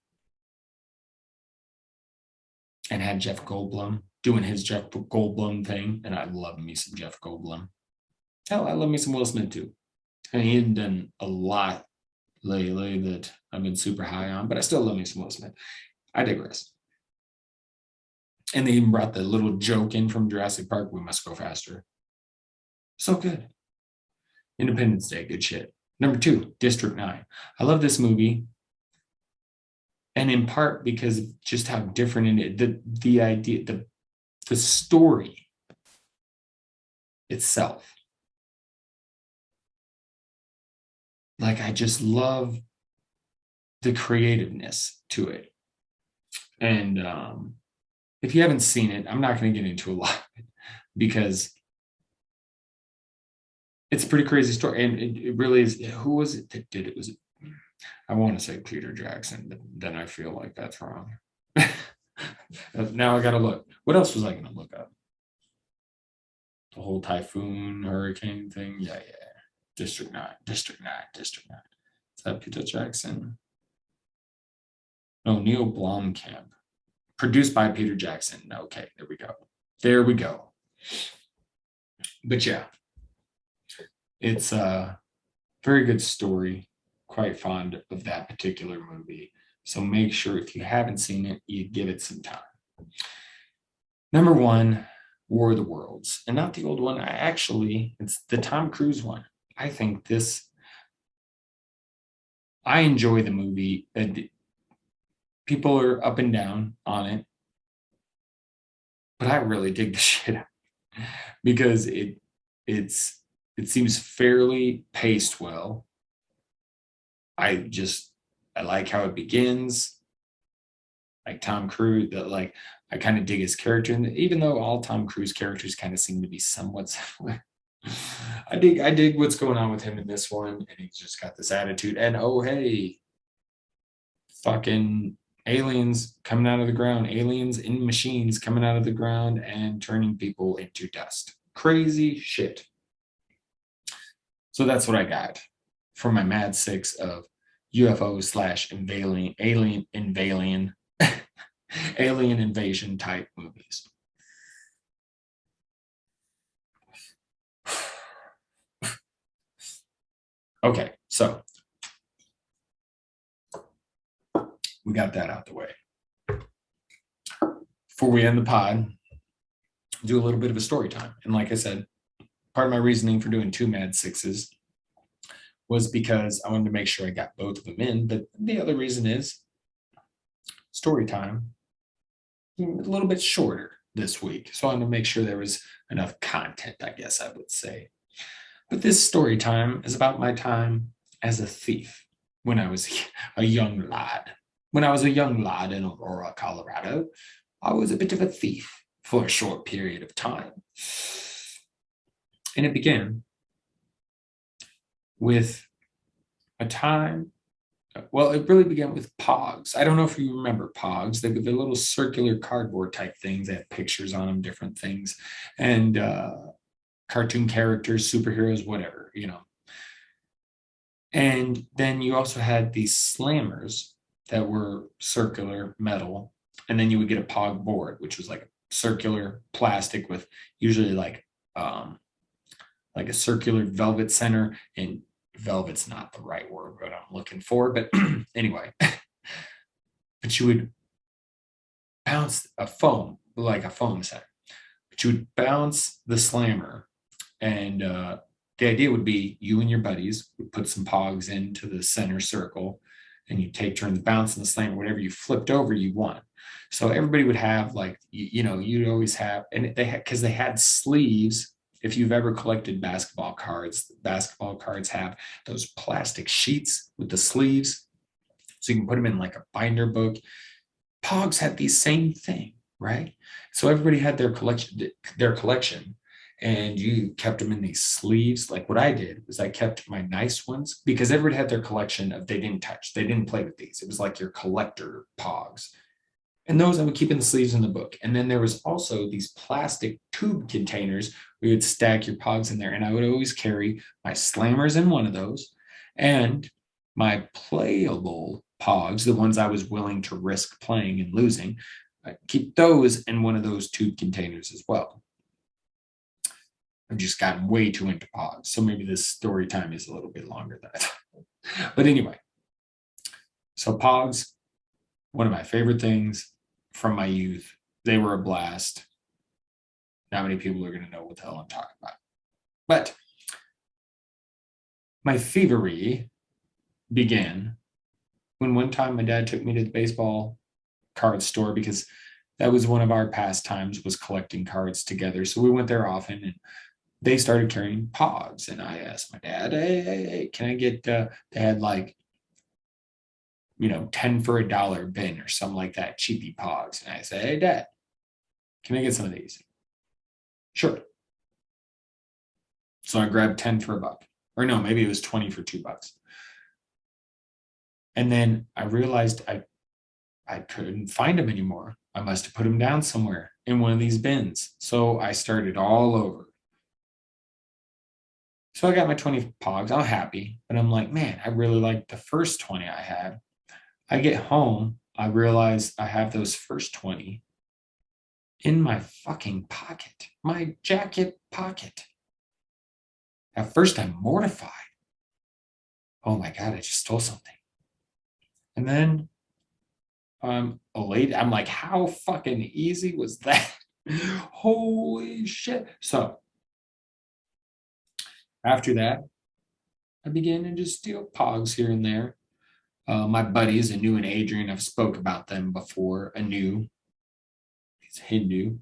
and had Jeff Goldblum doing his Jeff Goldblum thing. And I love me some Jeff Goldblum. Hell, I love me some Will Smith too. And he hadn't done a lot lately that I've been super high on, but I still love me some Will Smith. I digress. And they even brought the little joke in from Jurassic Park, we must go faster. So good. Independence Day, good shit. Number 2, District 9. I love this movie. And in part because of just how different it is, the idea, the story itself. Like, I just love the creativeness to it. And if you haven't seen it, I'm not going to get into a lot of it because it's a pretty crazy story. And it really is. Who was it that did it? Was it? I want to say Peter Jackson, but then I feel like that's wrong. Now I got to look. What else was I going to look up? The whole typhoon, hurricane thing. Yeah. District 9. Is that Peter Jackson? No, Neil Blomkamp. Produced by Peter Jackson. Okay, there we go. But yeah, it's a very good story. Quite fond of that particular movie. So make sure if you haven't seen it, you give it some time. Number 1, War of the Worlds. And not the old one. It's the Tom Cruise one. I think I enjoy the movie. People are up and down on it. But I really dig the shit out because it seems fairly paced well. I like how it begins. Like Tom Cruise, I kind of dig his character, and even though all Tom Cruise characters kind of seem to be somewhat similar, I dig what's going on with him in this one, and he's just got this attitude. And oh hey, fucking aliens coming out of the ground, aliens in machines coming out of the ground and turning people into dust. Crazy shit. So that's what I got for my Mad 6 of UFO / alien invasion type movies. Okay, so we got that out the way. Before we end the pod, do a little bit of a story time. And like I said, part of my reasoning for doing 2 Mad 6s was because I wanted to make sure I got both of them in. But the other reason is story time, a little bit shorter this week. So I wanted to make sure there was enough content, I guess I would say. But this story time is about my time as a thief when I was a young lad. When I was a young lad in Aurora, Colorado, I was a bit of a thief for a short period of time. And it began with a time, well, it really began with Pogs. I don't know if you remember Pogs. They're little circular cardboard type things. They have pictures on them, different things, and cartoon characters, superheroes, whatever, And then you also had these slammers that were circular metal. And then you would get a Pog board, which was like a circular plastic with usually like a circular velvet center. And velvet's not the right word what I'm looking for, but anyway. But you would bounce a foam, like a foam center. But you would bounce the slammer. And the idea would be you and your buddies would put some Pogs into the center circle, and you take turns bouncing the slammer. Whatever you flipped over, you won. So everybody would have you'd always have, and because they had sleeves. If you've ever collected basketball cards have those plastic sheets with the sleeves, so you can put them in like a binder book. Pogs had the same thing, right? So everybody had their collection, and you kept them in these sleeves. Like what I did was I kept my nice ones because everybody had their collection of they didn't play with these. It was like your collector Pogs. And those I would keep in the sleeves in the book. And then there was also these plastic tube containers where you would stack your Pogs in there. And I would always carry my slammers in one of those and my playable Pogs, the ones I was willing to risk playing and losing, I keep those in one of those tube containers as well. I've just gotten way too into pods. So maybe this story time is a little bit longer than I thought. But anyway, so pods, one of my favorite things from my youth. They were a blast. Not many people are going to know what the hell I'm talking about. But my thievery began when one time my dad took me to the baseball card store, because that was one of our pastimes, was collecting cards together. So we went there often, and they started carrying pods. And I asked my dad, hey, can I get, they had like, 10 for $1 bin or something like that, cheapy pods. And I said, hey, Dad, can I get some of these? Sure. So I grabbed 10 for $1. Or no, maybe it was 20 for $2. And then I realized I couldn't find them anymore. I must have put them down somewhere in one of these bins. So I started all over. So I got my 20 pogs. I'm happy, but I'm like, man, I really like the first 20 I had. I get home, I realize I have those first 20 in my fucking pocket, my jacket pocket. At first, I'm mortified. Oh my God, I just stole something. And then I'm elated. I'm like, how fucking easy was that? Holy shit. So after that, I began to just steal pogs here and there. My buddies, Anu and Adrian, I've spoke about them before. Anu, he's Hindu.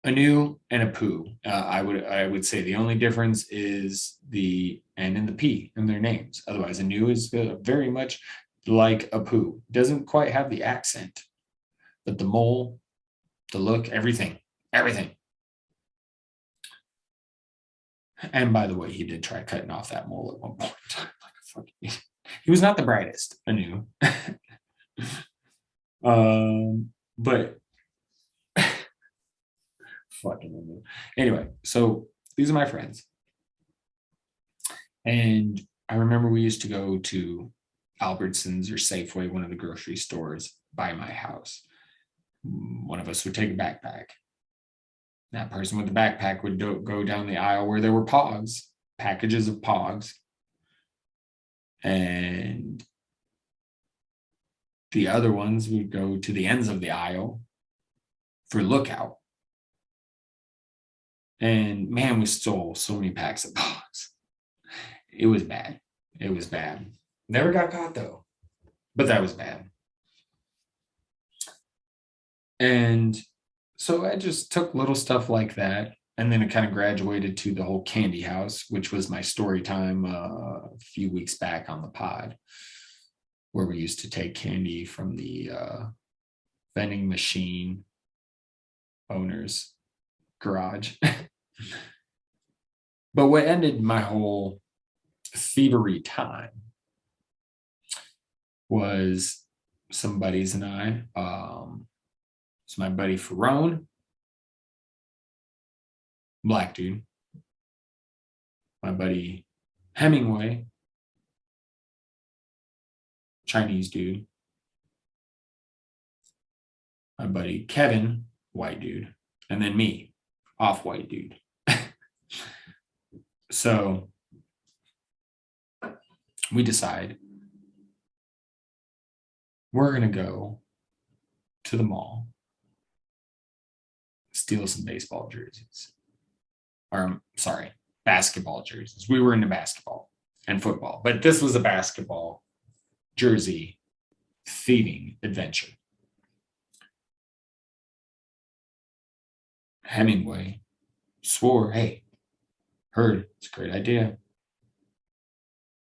Anu and Apu. I would say the only difference is the N and the P in their names. Otherwise, Anu is very much like Apu. Doesn't quite have the accent, but the mole, the look, everything. And by the way, he did try cutting off that mole at one point. He was not the brightest, Anu. But fucking Anu. Anyway, so these are my friends. And I remember we used to go to Albertsons or Safeway, one of the grocery stores by my house. One of us would take a backpack. That person with the backpack would go down the aisle where there were pogs, packages of pogs. And the other ones would go to the ends of the aisle for lookout. And man, we stole so many packs of pogs. It was bad. Never got caught though, but that was bad. And so I just took little stuff like that. And then it kind of graduated to the whole candy house, which was my story time a few weeks back on the pod, where we used to take candy from the vending machine owner's garage. But what ended my whole thievery time was some buddies and I. It's my buddy Ferrone, black dude. My buddy Hemingway, Chinese dude. My buddy Kevin, white dude. And then me, off-white dude. So we decide we're going to go to the mall, steal some baseball jerseys. Or, sorry, basketball jerseys. We were into basketball and football, but this was a basketball jersey thieving adventure. Hemingway swore, hey, heard, it's a great idea.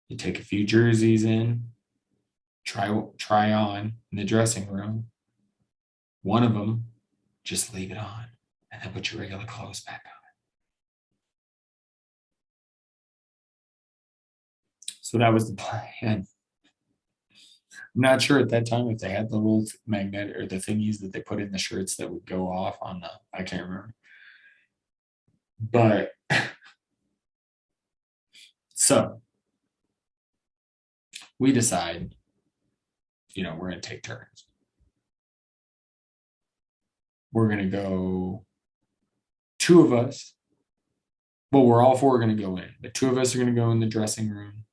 You take a few jerseys in, try on in the dressing room. One of them, just leave it on, and then put your regular clothes back on. So that was the plan. I'm not sure at that time if they had the little magnet or the thingies that they put in the shirts that would go off on the, I can't remember. But so we decide, we're going to take turns. we're going to go, two of us, well, we're all four going to go in, but two of us are going to go in the dressing room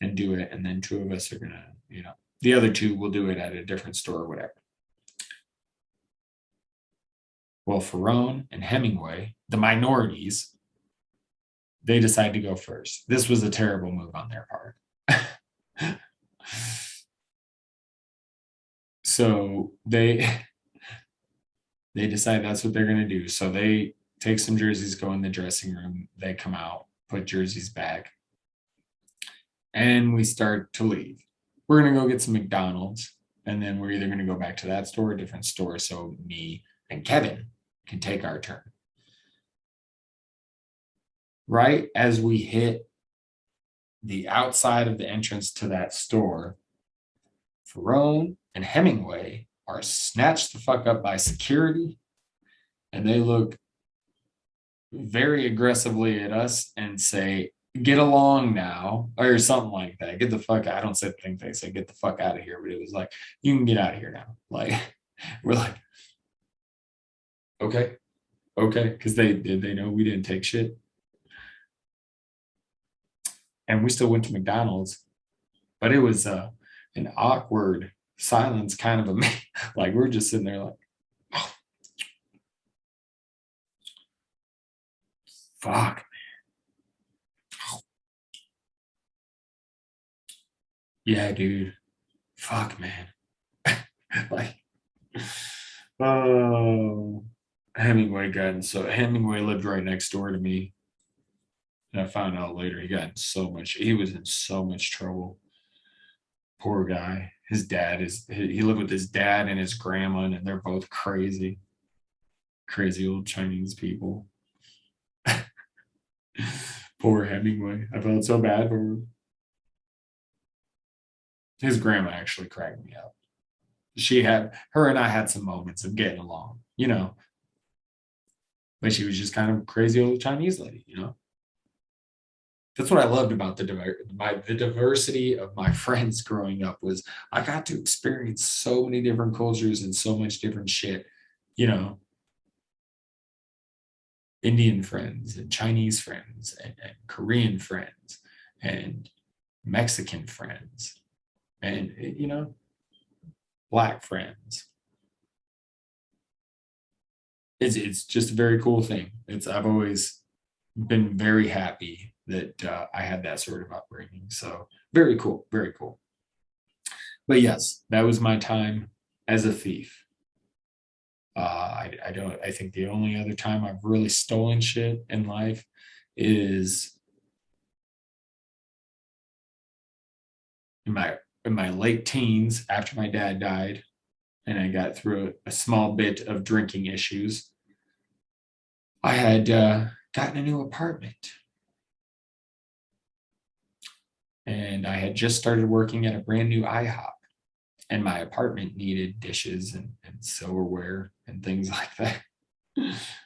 and do it. And then two of us are going to, the other two will do it at a different store or whatever. Well, Ferrone and Hemingway, the minorities, they decide to go first. This was a terrible move on their part. So they decide that's what they're going to do. So they take some jerseys, go in the dressing room. They come out, put jerseys back, and we start to leave. We're going to go get some McDonald's, and then we're either going to go back to that store or a different store so me and Kevin can take our turn. Right as we hit the outside of the entrance to that store, Ferrone and Hemingway are snatched the fuck up by security, and they look very aggressively at us and say, "Get along now," or something like that. Get the fuck out. I don't say things they say, "Get the fuck out of here," but it was like, "You can get out of here now." Like, we're like, okay, because they know we didn't take shit. And we still went to McDonald's, but it was an awkward silence, kind of like we're just sitting there like, oh, fuck, man. Oh. Yeah, dude. Fuck, man. Like, oh, Hemingway lived right next door to me. And I found out later he was in so much trouble. Poor guy. He lived with his dad and his grandma, and they're both crazy old Chinese people. Poor Hemingway. I felt so bad for him. His grandma actually cracked me up. Her and I had some moments of getting along, but she was just kind of a crazy old Chinese lady, That's what I loved about the diversity of my friends growing up was I got to experience so many different cultures and so much different shit, Indian friends and Chinese friends and Korean friends and Mexican friends and, Black friends. It's just a very cool thing. I've always been very happy that I had that sort of upbringing. So very cool, very cool. But yes, that was my time as a thief. I think the only other time I've really stolen shit in life is in my late teens after my dad died, and I got through a small bit of drinking issues. I had gotten a new apartment. And I had just started working at a brand new IHOP, and my apartment needed dishes and silverware and things like that.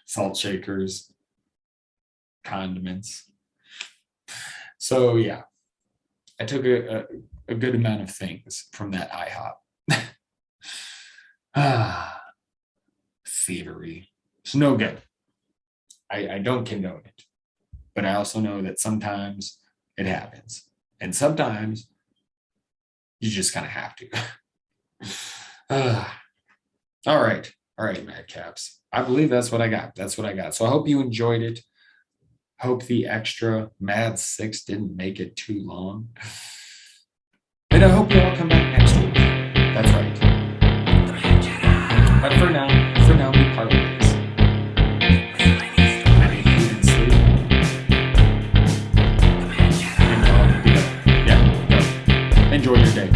Salt shakers, condiments. So yeah, I took a good amount of things from that IHOP. Thievery. It's no good. I don't condone it. But I also know that sometimes it happens. And sometimes you just kind of have to. All right, Madcaps. I believe that's what I got. So I hope you enjoyed it. Hope the extra Mad 6 didn't make it too long. And I hope you all come back next week. That's right. But for now, we part ways. Enjoy your day.